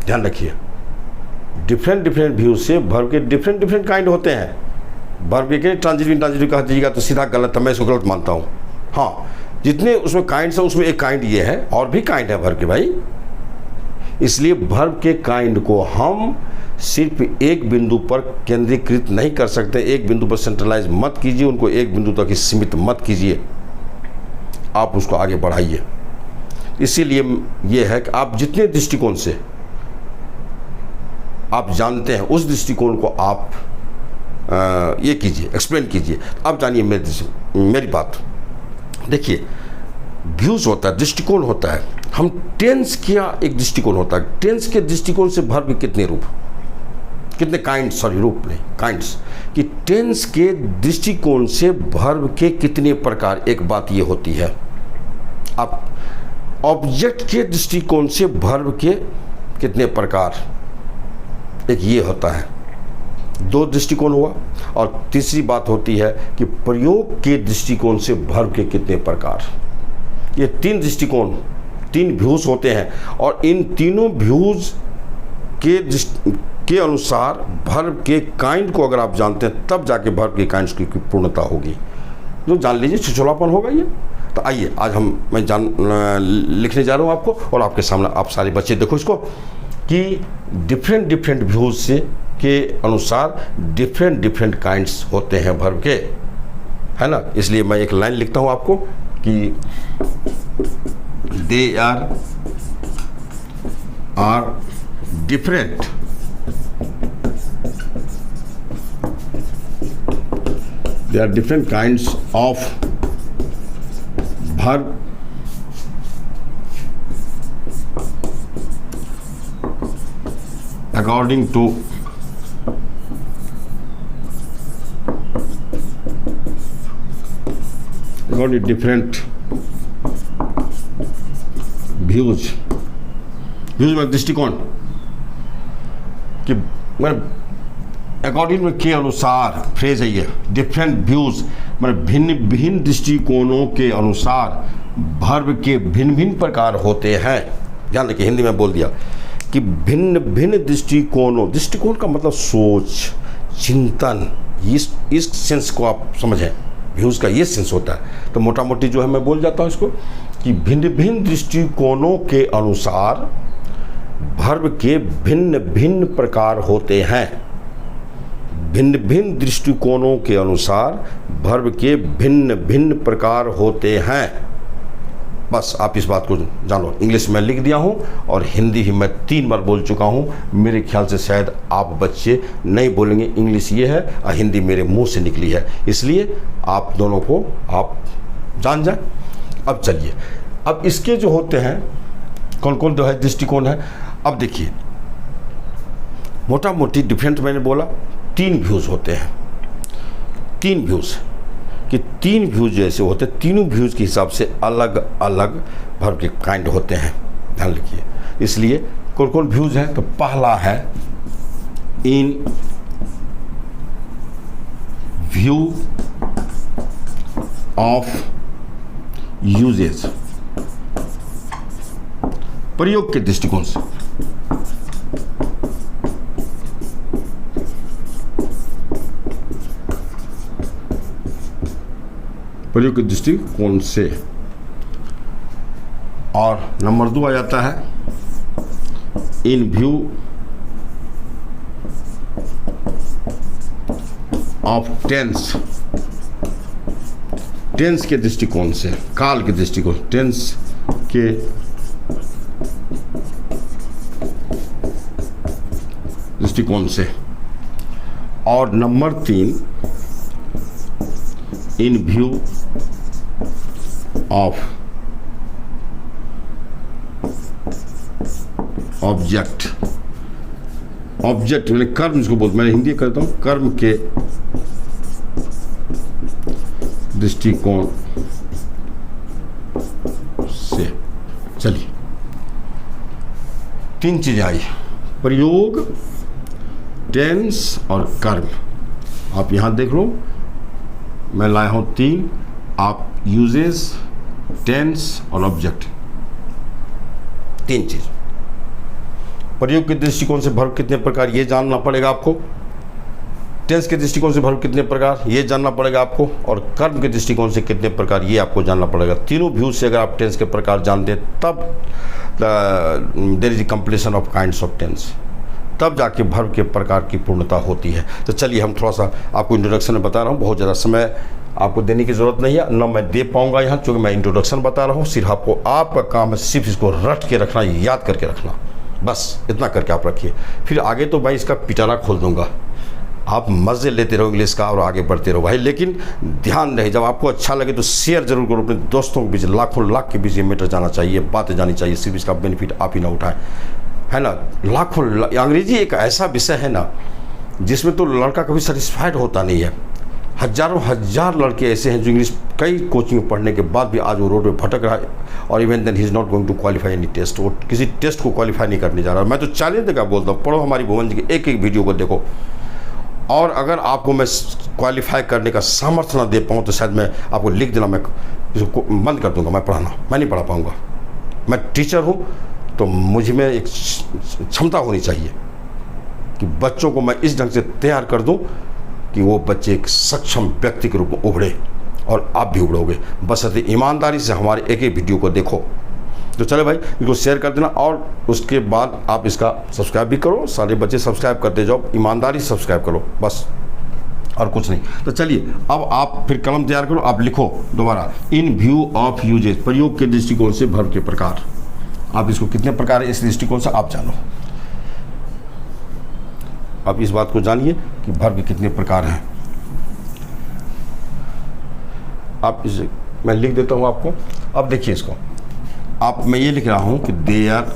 ध्यान रखिए, डिफरेंट व्यूज से वर्ब के डिफरेंट काइंड होते हैं। वर्ब के ट्रांजिटिव कहा जाएगा तो सीधा गलत है, मैं इसको गलत मानता हूँ। हाँ, जितने उसमें काइंड्स हैं उसमें एक काइंड ये है, और भी काइंड है वर्ब के भाई। इसलिए वर्ब के काइंड को हम सिर्फ एक बिंदु पर केंद्रीकृत नहीं कर सकते, एक बिंदु पर सेंट्रलाइज मत कीजिए, उनको एक बिंदु तक ही सीमित मत कीजिए, आप उसको आगे बढ़ाइए। इसीलिए यह है कि आप जितने दृष्टिकोण से आप जानते हैं उस दृष्टिकोण को आप ये कीजिए, एक्सप्लेन कीजिए। अब जानिए मेरी बात। देखिए, व्यूज होता है, दृष्टिकोण होता है। हम टेंस किया एक दृष्टिकोण होता है, टेंस के दृष्टिकोण से वर्ब के कितने रूप, कितने काइंड्स, सॉरी रूप नहीं काइंड्स, कि टेंस के दृष्टिकोण से वर्ब के कितने प्रकार, एक बात ये होती है। अब ऑब्जेक्ट के दृष्टिकोण से वर्ब के कितने प्रकार, एक ये होता है, दो दृष्टिकोण हुआ। और तीसरी बात होती है कि प्रयोग के दृष्टिकोण से वर्ब के कितने प्रकार। ये तीन दृष्टिकोण, तीन व्यूज होते हैं, और इन तीनों व्यूज के अनुसार वर्ब के काइंड को अगर आप जानते हैं, तब जाके वर्ब के काइंड्स की पूर्णता होगी। जो जान लीजिए छिछोलापन होगा ये। तो आइए आज मैं लिखने जा रहा हूँ आपको, और आपके सामने आप सारे बच्चे देखो इसको, कि डिफरेंट व्यूज से के अनुसार डिफरेंट काइंड्स होते हैं वर्ब के, है ना। इसलिए मैं एक लाइन लिखता हूँ आपको कि they are different kinds of verb according to different views में दृष्टिकोण कि मतलब अकॉर्डिंग में के अनुसार, फ्रेज है ये, डिफरेंट व्यूज मतलब भिन्न दृष्टिकोणों के अनुसार वर्ब के भिन्न प्रकार होते हैं। ध्यान रखिए, हिंदी में बोल दिया कि भिन्न दृष्टिकोण का मतलब सोच, चिंतन, इस सेंस को आप समझें, व्यूज का ये सेंस होता है। तो मोटा मोटी जो है मैं बोल जाता हूँ इसको कि भिन्न दृष्टिकोणों के अनुसार वर्ब के भिन्न प्रकार होते हैं। भिन्न दृष्टिकोणों के अनुसार वर्ब के भिन्न प्रकार होते हैं। बस आप इस बात को जानो। इंग्लिश में लिख दिया हूँ और हिंदी ही मैं 3 बार बोल चुका हूँ। मेरे ख्याल से शायद आप बच्चे नहीं बोलेंगे, इंग्लिश ये है और हिंदी मेरे मुंह से निकली है, इसलिए आप दोनों को आप जान जाए। अब चलिए, अब इसके जो होते हैं कौन कौन जो है दृष्टिकोण है। अब देखिए, मोटा मोटी डिफरेंट मैंने बोला 3 व्यूज़ होते हैं। 3 व्यूज़ कि 3 व्यूज़ जैसे होते हैं, तीनों व्यूज़ के हिसाब से अलग अलग वर्ब के काइंड होते हैं। ध्यान रखिए, इसलिए कौन कौन व्यूज़ हैं। तो पहला है इन व्यू ऑफ यूजेज, प्रयोग के दृष्टिकोण से। प्रयोग के दृष्टिकोण से। और नंबर 2 आ जाता है in view of tense, tense के दृष्टिकोण से, काल के दृष्टिकोण, टेंस के दृष्टिकोण से। और number 3, in view of object, object मैंने कर्म इसको बोलता, मैंने हिंदी करता हूँ, कर्म के दृष्टिकोण से। चलिए, 3 चीजें आई, प्रयोग, टेंस और कर्म। आप यहां देख लो, मैं लाया हूं 3, आप यूजेस, टेंस और ऑब्जेक्ट, 3 चीज। प्रयोग के दृष्टिकोण से वर्ब कितने प्रकार, ये जानना पड़ेगा आपको। टेंस के दृष्टिकोण से वर्ब कितने प्रकार, ये जानना पड़ेगा आपको। और कर्म के दृष्टिकोण से कितने प्रकार, ये आपको जानना पड़ेगा। तीनों व्यू से अगर आप टेंस के प्रकार जानते हैं, तब there is completion of kinds of tense, तब जाके वर्ब के प्रकार की पूर्णता होती है। तो चलिए, हम थोड़ा सा आपको इंट्रोडक्शन में बता रहा हूँ, बहुत ज़्यादा समय आपको देने की ज़रूरत नहीं है, ना मैं दे पाऊँगा यहाँ, क्योंकि मैं इंट्रोडक्शन बता रहा हूँ। सिर्फ आपको, आपका काम है सिर्फ इसको रट के रखना, याद करके रखना, बस इतना करके आप रखिए। फिर आगे तो मैं इसका पिटारा खोल दूंगा, आप मज़े लेते रहो इंग्लिश का और आगे बढ़ते रहो भाई। लेकिन ध्यान रहे, जब आपको अच्छा लगे तो शेयर जरूर करो अपने दोस्तों के बीच, लाखों लाख के बीच ये मैटर जाना चाहिए, बातें जानी चाहिए, सिर्फ इसका बेनिफिट आप ही ना उठाएं, है ना। लाखों, अंग्रेजी एक ऐसा विषय है ना जिसमें तो लड़का कभी सेटिस्फाइड होता नहीं है। हजारों हजार लड़के ऐसे हैं जो इंग्लिश कई कोचिंग में पढ़ने के बाद भी आज वो रोड पे भटक रहा है, और even then he is not going to qualify any test, वो किसी टेस्ट को क्वालिफाई नहीं करने जा रहा। मैं तो चैलेंज देकर बोलता हूँ, पढ़ो हमारी भुवन जी की एक एक वीडियो को देखो, और अगर आपको मैं क्वालिफाई करने का सामर्थ्य ना दे पाऊँ तो शायद मैं आपको लिख देना, मैं इसको बंद कर दूंगा, मैं पढ़ाना, मैं नहीं पढ़ा पाऊँगा। मैं टीचर हूँ तो मुझ में एक क्षमता होनी चाहिए कि बच्चों को मैं इस ढंग से तैयार कर दूं कि वो बच्चे एक सक्षम व्यक्ति के रूप में उभरे, और आप भी उभरोगे, बस ईमानदारी से हमारे एक एक वीडियो को देखो। तो चले भाई, इसको शेयर कर देना, और उसके बाद आप इसका सब्सक्राइब भी करो, सारे बच्चे सब्सक्राइब करते जाओ, ईमानदारी से सब्सक्राइब करो, बस और कुछ नहीं। तो चलिए, अब आप फिर कलम तैयार करो, आप लिखो दोबारा, इन व्यू ऑफ यूजेस, प्रयोग के दृष्टिकोण से वर्ब के प्रकार। आप इसको कितने प्रकार है, इस दृष्टिकोण से आप जानो, आप इस बात को जानिए कि वर्ब के कितने प्रकार हैं। आप इस, मैं लिख देता हूं आपको। अब देखिए इसको, आप, मैं ये लिख रहा हूं कि there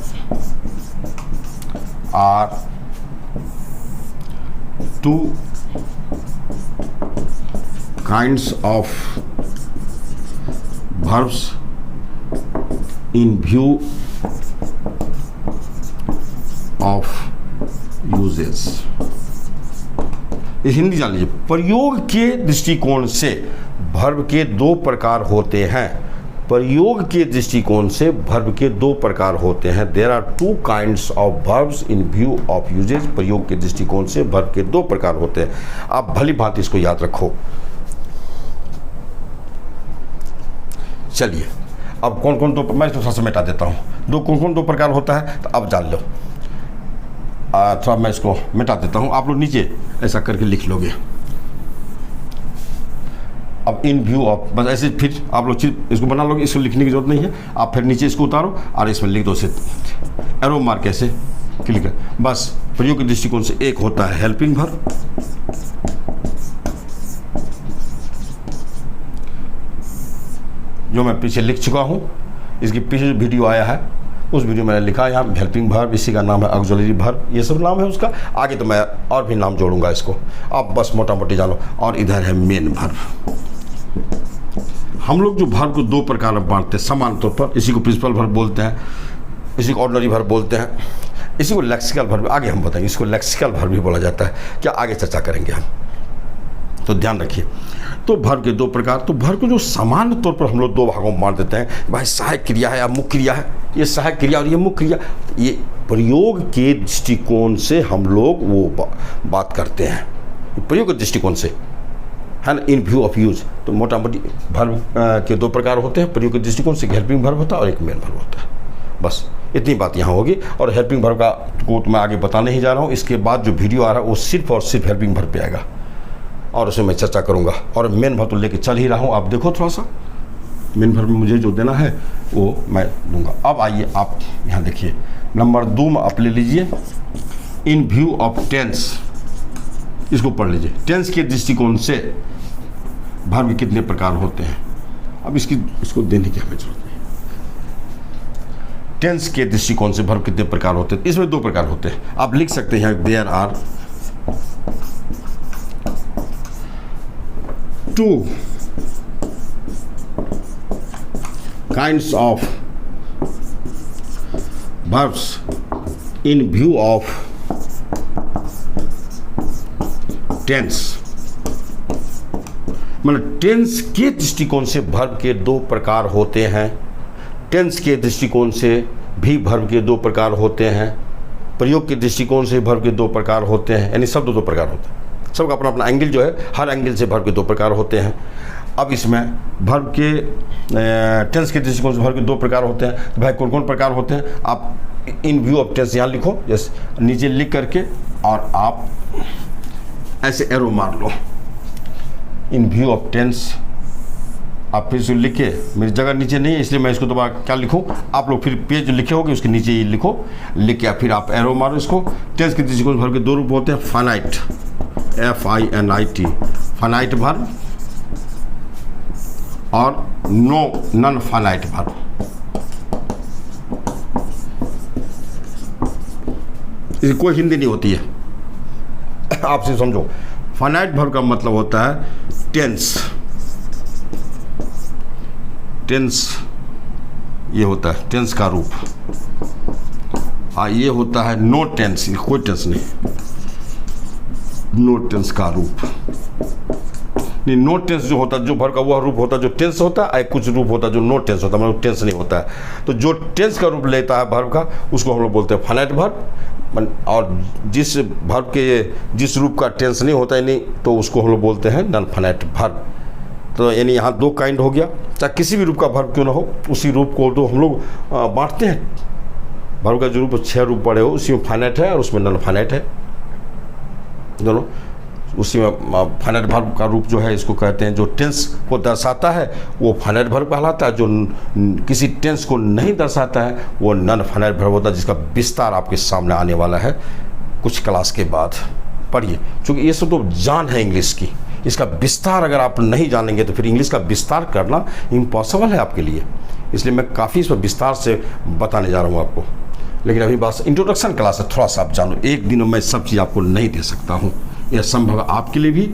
are 2 kinds of verbs in view of uses. इस हिंदी जान लीजिए, प्रयोग के दृष्टिकोण से वर्ब के 2 प्रकार होते हैं। प्रयोग के दृष्टिकोण से वर्ब के 2 प्रकार होते हैं। There are 2 kinds of verbs in view of uses. प्रयोग के दृष्टिकोण से वर्ब के 2 प्रकार होते हैं। आप भली भांति इसको याद रखो। चलिए, अब कौन कौन 2, मैं थोड़ा सा मिटा देता हूँ, कौन कौन 2 प्रकार होता है, तो अब जान लो। थोड़ा मैं इसको मिटा देता हूँ, आप लोग नीचे ऐसा करके लिख लोगे। अब इन व्यू ऑफ, बस ऐसे फिर आप लोग चीज इसको बना लोगे, इसको लिखने की जरूरत नहीं है। आप फिर नीचे इसको उतारो और इसमें लिख दो, से एरो मार्क ऐसे क्लिक है। बस प्रयोग के दृष्टिकोण से एक होता है हेल्पिंग वर्ब, जो मैं पीछे लिख चुका हूँ। इसकी पीछे जो वीडियो आया है उस वीडियो में मैंने लिखा है यहाँ हेल्पिंग वर्ब, इसी का नाम है ऑक्सिलरी वर्ब, ये सब नाम है उसका। आगे तो मैं और भी नाम जोड़ूंगा इसको, आप बस मोटा मोटी जानो। और इधर है मेन वर्ब। हम लोग जो वर्ब को 2 प्रकार में बांटते हैं समान तौर पर, इसी को प्रिंसिपल वर्ब बोलते हैं, इसी को ऑर्डिनरी वर्ब बोलते हैं, इसी को लेक्सिकल वर्ब, आगे हम बताएंगे इसको लेक्सिकल वर्ब भी बोला जाता है, क्या आगे चर्चा करेंगे हम, तो ध्यान रखिए। तो वर्ब के 2 प्रकार, तो वर्ब को जो सामान्य तौर पर हम लोग 2 भागों में बांट देते हैं, भाई सहायक क्रिया है या मुख्य क्रिया है, ये सहायक क्रिया और ये मुख्य क्रिया। ये प्रयोग के दृष्टिकोण से हम लोग वो बात करते हैं, प्रयोग के दृष्टिकोण से, है ना, इन व्यू ऑफ यूज। तो मोटा मोटी वर्ब के 2 प्रकार होते हैं, प्रयोग के दृष्टिकोण से हेल्पिंग वर्ब होता है और एक मेन वर्ब होता है, बस। इतनी बात यहाँ होगी। और हेल्पिंग वर्ब का को तो मैं आगे बताने ही जा रहा हूँ। इसके बाद जो वीडियो आ रहा है वो सिर्फ और सिर्फ हेल्पिंग वर्ब पे आएगा और उसमें मैं चर्चा करूँगा। और मेन वर्ब तो लेके चल ही रहा हूँ, आप देखो थोड़ा सा मेन वर्ब में मुझे जो देना है वो मैं दूंगा। अब आइए आप यहाँ देखिए, नंबर 2 में आप ले लीजिए इन व्यू ऑफ टेंस, इसको पढ़ लीजिए। टेंस के दृष्टिकोण से वर्ब कितने प्रकार होते हैं। अब इसको देने की हमें जरूरत नहीं। टेंस के दृष्टिकोण से वर्ब कितने प्रकार होते हैं, इसमें 2 प्रकार होते हैं। आप लिख सकते हैं there are 2 kinds of verbs in view of tense। मतलब टेंस के दृष्टिकोण से वर्ब के 2 प्रकार होते हैं। टेंस के दृष्टिकोण से भी वर्ब के 2 प्रकार होते हैं। प्रयोग के दृष्टिकोण से वर्ब के 2 प्रकार होते हैं, यानी सब 2 प्रकार होते हैं। सबका अपना अपना एंगल जो है, हर एंगल से वर्ब के 2 प्रकार होते हैं। अब इसमें वर्ब के टेंस के दृष्टिकोण से वर्ब के 2 प्रकार होते हैं। तो भाई कौन कौन प्रकार होते हैं, आप इन व्यू ऑफ टेंस यहाँ लिखो, जैसे नीचे लिख करके और आप ऐसे एरो मार लो। इन व्यू ऑफ टेंस आप फिर से लिखे, मेरी जगह नीचे नहीं है इसलिए मैं इसको दोबारा क्या लिखूं, आप लोग फिर पेज जो लिखे होगे उसके नीचे ही लिखो, लिख के फिर आप एरो मारो इसको। टेंस के दृष्टिकोण से वर्ब के 2 रूप होते हैं, फाइनाइट FINIT फाइनाइट वर्ब और नॉन फाइनाइट वर्ब। इसकी कोई हिंदी नहीं होती है, आप सिर्फ समझो। फाइनाइट वर्ब का मतलब होता है टेंस, ये होता है टेंस का रूप। ये होता है नो टेंस, कोई टेंस नहीं, नो टेंस का रूप। नहीं, नो टेंस जो होता है, जो वर्ब का वह रूप होता है जो टेंस होता है, कुछ रूप होता है जो नो टेंस होता है, मतलब टेंस नहीं होता है। तो जो टेंस का रूप लेता है वर्ब का, उसको हम लोग बोलते हैं फाइनाइट वर्ब। और जिस वर्ब के जिस रूप का टेंस नहीं होता है नहीं, तो उसको हम लोग बोलते हैं नॉन फाइनाइट वर्ब। तो यानी यहाँ 2 काइंड हो गया, चाहे किसी भी रूप का वर्ब क्यों ना हो, उसी रूप को तो हम लोग बांटते हैं। वर्ब का जो रूप 6 रूप पड़े हो, उसी में फाइनाइट है और उसमें नॉन फाइनाइट है, दोनों उसी में। फाइनाइट वर्ब का रूप जो है इसको कहते हैं, जो टेंस को दर्शाता है वो फाइनाइट वर्ब कहलाता है, जो किसी टेंस को नहीं दर्शाता है वो नॉन फाइनाइट वर्ब होता है, जिसका विस्तार आपके सामने आने वाला है कुछ क्लास के बाद। पढ़िए, क्योंकि ये सब तो जान है इंग्लिश की, इसका विस्तार अगर आप नहीं जानेंगे तो फिर इंग्लिश का विस्तार करना इम्पॉसिबल है आपके लिए। इसलिए मैं काफ़ी इस पर विस्तार से बताने जा रहा हूँ आपको। लेकिन अभी बस इंट्रोडक्शन क्लास है, थोड़ा सा आप जानो। एक दिन में सब चीज़ आपको नहीं दे सकता हूँ, यह संभव है आपके लिए भी,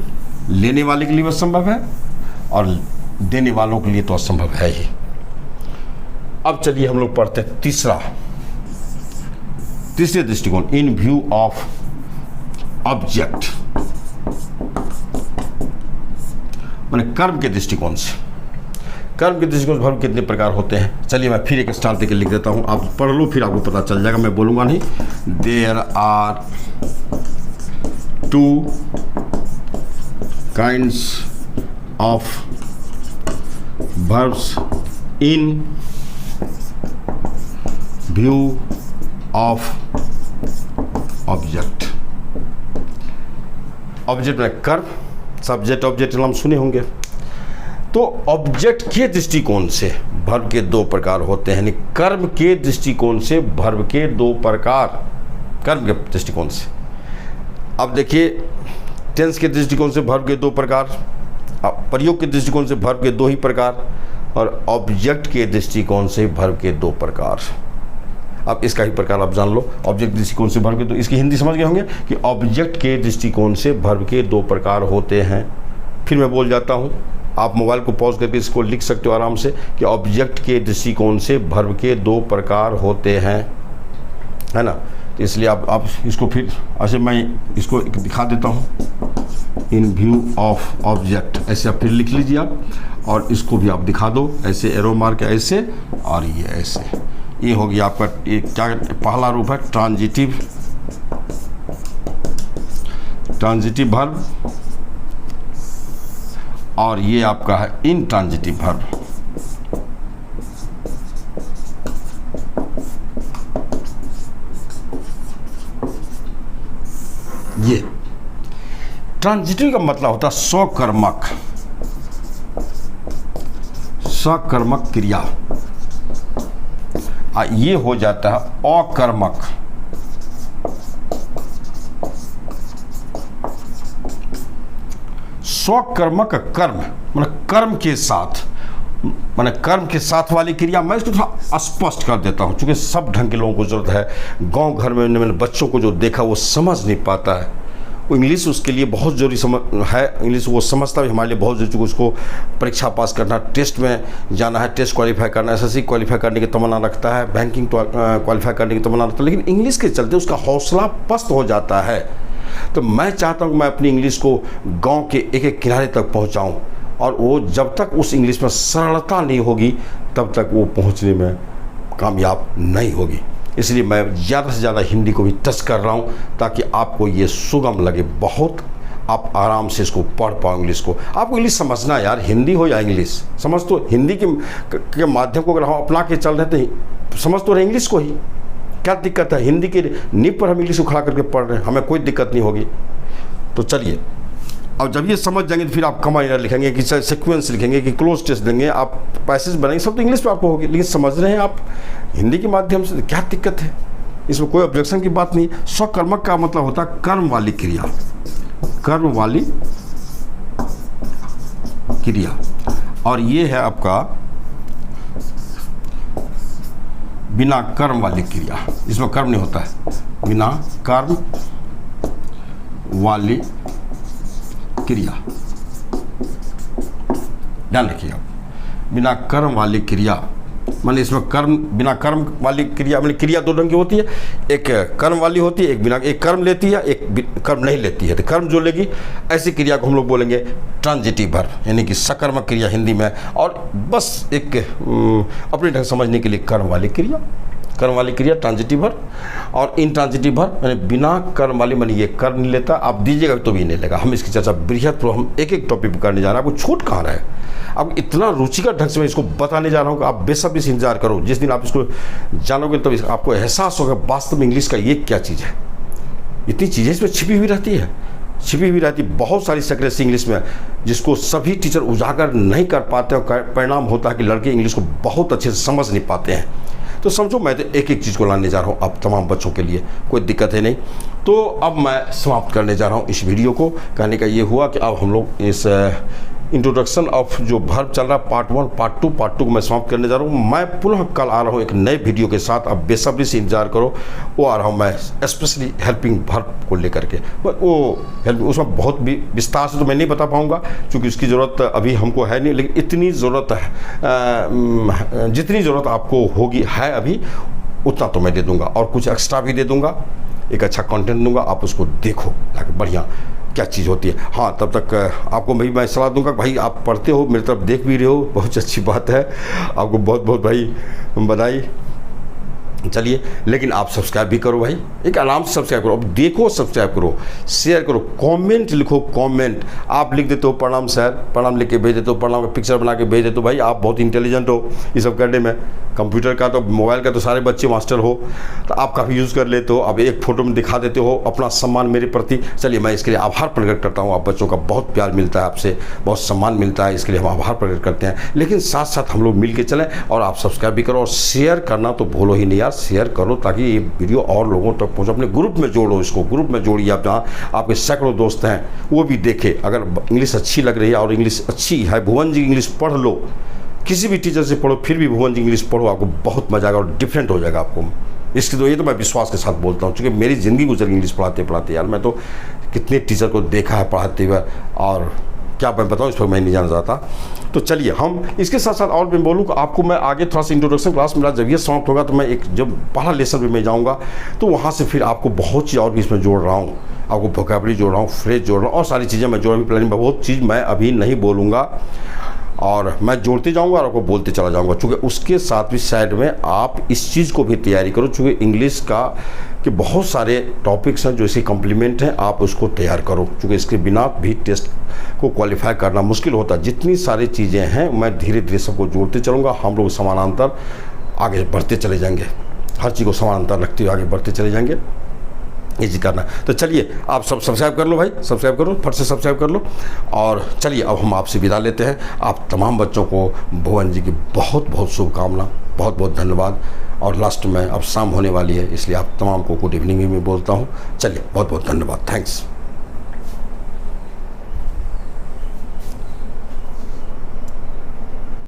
लेने वाले के लिए भी संभव है और देने वालों के लिए तो असंभव है ही। अब चलिए हम लोग पढ़ते हैं तीसरे दृष्टिकोण, इन व्यू ऑफ ऑब्जेक्ट, माने कर्म के दृष्टिकोण से। कर्म के दृष्टिकोण से वर्ब कितने प्रकार होते हैं, चलिए मैं फिर एक स्टार देकर लिख देता हूँ, आप पढ़ लो, फिर आपको पता चल जाएगा, मैं बोलूँगा नहीं। There are 2 kinds of verbs in view of object। Object में कर्म, सब्जेक्ट ऑब्जेक्ट नाम सुने होंगे। तो ऑब्जेक्ट के दृष्टिकोण से वर्ब के 2 प्रकार होते हैं, यानी कर्म के दृष्टिकोण से वर्ब के 2 प्रकार, कर्म के दृष्टिकोण से। अब देखिए, टेंस के दृष्टिकोण से वर्ब के 2 प्रकार, प्रयोग के दृष्टिकोण से वर्ब के 2 ही प्रकार, और ऑब्जेक्ट के दृष्टिकोण से वर्ब के 2 प्रकार। अब इसका ही प्रकार आप जान लो, ऑब्जेक्ट दृष्टिकोण से वर्ब के 2, इसकी हिंदी समझ गए होंगे कि ऑब्जेक्ट के दृष्टिकोण से वर्ब के 2 प्रकार होते हैं। फिर मैं बोल जाता हूँ, आप मोबाइल को पॉज करके इसको लिख सकते हो आराम से कि ऑब्जेक्ट के दृष्टिकोण से वर्ब के 2 प्रकार होते हैं, है ना। तो इसलिए आप इसको फिर ऐसे मैं इसको दिखा देता हूँ, इन व्यू ऑफ ऑब्जेक्ट, ऐसे आप फिर लिख लीजिए आप, और इसको भी आप दिखा दो ऐसे एरो मार के, ऐसे और ये ऐसे। ये हो गया आपका, ये क्या पहला रूप है ट्रांजिटिव वर्ब, और ये आपका है इंट्रांजिटिव वर्ब। ट्रांजिटिव का मतलब होता है स्वकर्मक, सकर्मक क्रिया। ये हो जाता है अकर्मक। स्वकर्मक कर्म मतलब कर्म के साथ, मैंने कर्म के साथ वाली क्रिया। मैं इसको थोड़ा स्पष्ट कर देता हूँ, क्योंकि सब ढंग के लोगों को जरूरत है। गांव घर में मैंने बच्चों को जो देखा वो समझ नहीं पाता है, वो इंग्लिश उसके लिए बहुत जरूरी है। इंग्लिश वो समझता भी हमारे लिए बहुत जरूरी, क्योंकि उसको परीक्षा पास करना, टेस्ट में जाना है, टेस्ट क्वालिफाई करना, एसएससी क्वालिफाई करने की तमन्ना रखता है, बैंकिंग क्वालिफाई करने की तमन्ना रखता है, लेकिन इंग्लिश के चलते उसका हौसला पस्त हो जाता है। तो मैं चाहता हूँ कि मैं अपनी इंग्लिश को गाँव के एक एक किनारे तक पहुँचाऊँ, और वो जब तक उस इंग्लिश में सरलता नहीं होगी तब तक वो पहुँचने में कामयाब नहीं होगी। इसलिए मैं ज़्यादा से ज़्यादा हिंदी को भी टच कर रहा हूँ, ताकि आपको ये सुगम लगे, बहुत आप आराम से इसको पढ़ पाओ। इंग्लिश को आपको इंग्लिश समझना यार, हिंदी हो या इंग्लिश, समझ तो हिंदी के माध्यम को अगर हम अपना के चल रहे तो समझ तो रहे इंग्लिश को ही। क्या दिक्कत है, हिंदी की नींव पर हम इंग्लिश को खड़ा करके पढ़ रहे हैं, हमें कोई दिक्कत नहीं होगी। तो चलिए, अब जब ये समझ जाएंगे तो फिर आप कंबाइनर लिखेंगे कि सीक्वेंस लिखेंगे कि क्लोज टेस्ट देंगे, आप पैसेज बनाएंगे, सब तो इंग्लिश पे आपको होगी। लेकिन समझ रहे हैं आप हिंदी के माध्यम से, क्या दिक्कत है, इसमें कोई ऑब्जेक्शन की बात नहीं। स्वकर्मक का मतलब होता है कर्म वाली क्रिया, कर्म वाली क्रिया। और ये है आपका बिना कर्म वाली क्रिया, इसमें कर्म नहीं होता है, बिना कर्म वाली क्रिया। ध्यान रखिएगा, बिना कर्म वाली क्रिया माने इसमें कर्म, बिना कर्म वाली क्रिया माने क्रिया दो ढंग की होती है, एक कर्म वाली होती है, एक बिना, एक कर्म लेती है, एक कर्म नहीं लेती है। तो कर्म जो लेगी ऐसी क्रिया को हम लोग बोलेंगे ट्रांजिटिव वर्ब, यानी कि सकर्मक क्रिया हिंदी में। और बस एक अपने ढंग समझने के लिए कर्म वाली क्रिया, कर्म वाली क्रिया ट्रांजिटिव वर्ब। और इंट्रांजिटिव वर्ब यानी बिना कर्म वाली, मानी ये कर्म नहीं लेता, आप दीजिएगा तो भी नहीं लेगा। हम इसकी चर्चा बृहद पर हम एक एक टॉपिक पर करने जा रहे हैं, आपको छूट कहाँ रहा है। अब इतना रुचिकर ढंग से मैं इसको बताने जा रहा हूँ कि आप बेसब्री से इंतजार करो, जिस दिन आप इसको जानोगे तब तो आपको एहसास होगा वास्तव में इंग्लिश का ये क्या चीज़ है। इतनी चीज़ें इसमें छिपी हुई रहती है, छिपी हुई रहती बहुत सारी सीक्रेट्स इंग्लिश में, जिसको सभी टीचर उजागर नहीं कर पाते, और परिणाम होता है कि लड़के इंग्लिश को बहुत अच्छे से समझ नहीं पाते हैं। तो समझो, मैं तो एक एक चीज़ को लाने जा रहा हूँ आप तमाम बच्चों के लिए, कोई दिक्कत है नहीं। तो अब मैं समाप्त करने जा रहा हूँ इस वीडियो को। कहने का ये हुआ कि अब हम लोग इस इंट्रोडक्शन ऑफ जो वर्ब चल रहा है पार्ट 1, पार्ट 2 को मैं समाप्त करने जा रहा हूँ। मैं पुनः कल आ रहा हूँ एक नए वीडियो के साथ, अब बेसब्री से इंतजार करो। वो आ रहा हूँ मैं स्पेशली हेल्पिंग वर्ब को लेकर के। वो उसमें बहुत भी विस्तार से तो मैं नहीं बता पाऊँगा, क्योंकि उसकी ज़रूरत अभी हमको है नहीं, लेकिन इतनी ज़रूरत है, जितनी ज़रूरत आपको होगी है अभी, उतना तो मैं दे दूँगा, और कुछ एक्स्ट्रा भी दे दूँगा, एक अच्छा कंटेंट दूँगा, आप उसको देखो ताकि बढ़िया क्या चीज़ होती है। हाँ, तब तक आपको भाई मैं सलाह दूंगा, भाई आप पढ़ते हो, मेरी तरफ देख भी रहे हो, बहुत अच्छी बात है, आपको बहुत बहुत भाई बधाई। चलिए, लेकिन आप सब्सक्राइब भी करो भाई, एक आराम से सब्सक्राइब करो, अब देखो, सब्सक्राइब करो, शेयर करो, कमेंट लिखो, कमेंट आप लिख देते हो प्रणाम सर, प्रणाम लिख के भेज देते हो, प्रणाम का पिक्चर बना के भेज देते हो। भाई आप बहुत इंटेलिजेंट हो ये सब करने में, कंप्यूटर का तो, मोबाइल का तो सारे बच्चे मास्टर हो, तो आप काफ़ी यूज़ कर लेते हो, अब एक फ़ोटो में दिखा देते हो अपना सम्मान मेरे प्रति। चलिए, मैं इसके लिए आभार प्रकट करता हूँ, आप बच्चों का बहुत प्यार मिलता है, आपसे बहुत सम्मान मिलता है, इसके लिए हम आभार प्रकट करते हैं। लेकिन साथ साथ हम लोग मिल के चलें, और आप सब्सक्राइब भी करो, और शेयर करना तो भूलो ही नहीं यार, शेयर करो ताकि ये वीडियो और लोगों तक पहुँचे। अपने ग्रुप में जोड़ो, इसको ग्रुप में जोड़िए, आप जहाँ आपके सैकड़ों दोस्त हैं वो भी देखे। अगर इंग्लिश अच्छी लग रही है और इंग्लिश अच्छी है, भुवन जी इंग्लिश पढ़ लो, किसी भी टीचर से पढ़ो, फिर भी भुवन जी इंग्लिश पढ़ो, आपको बहुत मजा आएगा और डिफरेंट हो जाएगा आपको। इसकी तो ये तो मैं विश्वास के साथ बोलता हूँ, क्योंकि मेरी ज़िंदगी गुजर इंग्लिश पढ़ाते पढ़ाते यार। मैं तो कितने टीचर को देखा है पढ़ाते हुए, और क्या मैं बताऊँ, इस पर मैं नहीं जाना चाहता। तो चलिए, हम इसके साथ साथ और मैं बोलूँ कि आपको मैं आगे थोड़ा सा इंट्रोडक्शन क्लास मेरा जब ये समाप्त होगा, तो मैं एक जब पहला लेसन में मैं जाऊँगा, तो वहाँ से फिर आपको बहुत चीज़ और भी इसमें जोड़ रहा हूँ, आपको वोकैबुलरी जोड़ रहा हूँ, फ्रेज जोड़ रहा हूँ, और सारी चीज़ें मैं जोड़ रहा हूँ। बहुत चीज़ मैं अभी नहीं बोलूँगा, और मैं जोड़ते जाऊंगा और आपको बोलते चला जाऊंगा। चूँकि उसके साथ भी साइड में आप इस चीज़ को भी तैयारी करो, चूँकि इंग्लिश का के बहुत सारे टॉपिक्स हैं जो इसके कम्प्लीमेंट हैं, आप उसको तैयार करो, चूँकि इसके बिना भी टेस्ट को क्वालिफाई करना मुश्किल होता है। जितनी सारी चीज़ें हैं मैं धीरे धीरे सबको जोड़ते चलूँगा, हम लोग समानांतर आगे बढ़ते चले जाएंगे, हर चीज़ को समानांतर रखते हुए आगे बढ़ते चले जाएंगे। इजी करना। तो चलिए आप सब सब्सक्राइब कर लो भाई, सब्सक्राइब करो, फट से सब्सक्राइब कर लो। और चलिए अब हम आपसे विदा लेते हैं। आप तमाम बच्चों को भुवन जी की बहुत बहुत शुभकामना, बहुत बहुत धन्यवाद। और लास्ट में अब शाम होने वाली है, इसलिए आप तमाम को गुड इवनिंग में बोलता हूँ। चलिए बहुत बहुत धन्यवाद, थैंक्स।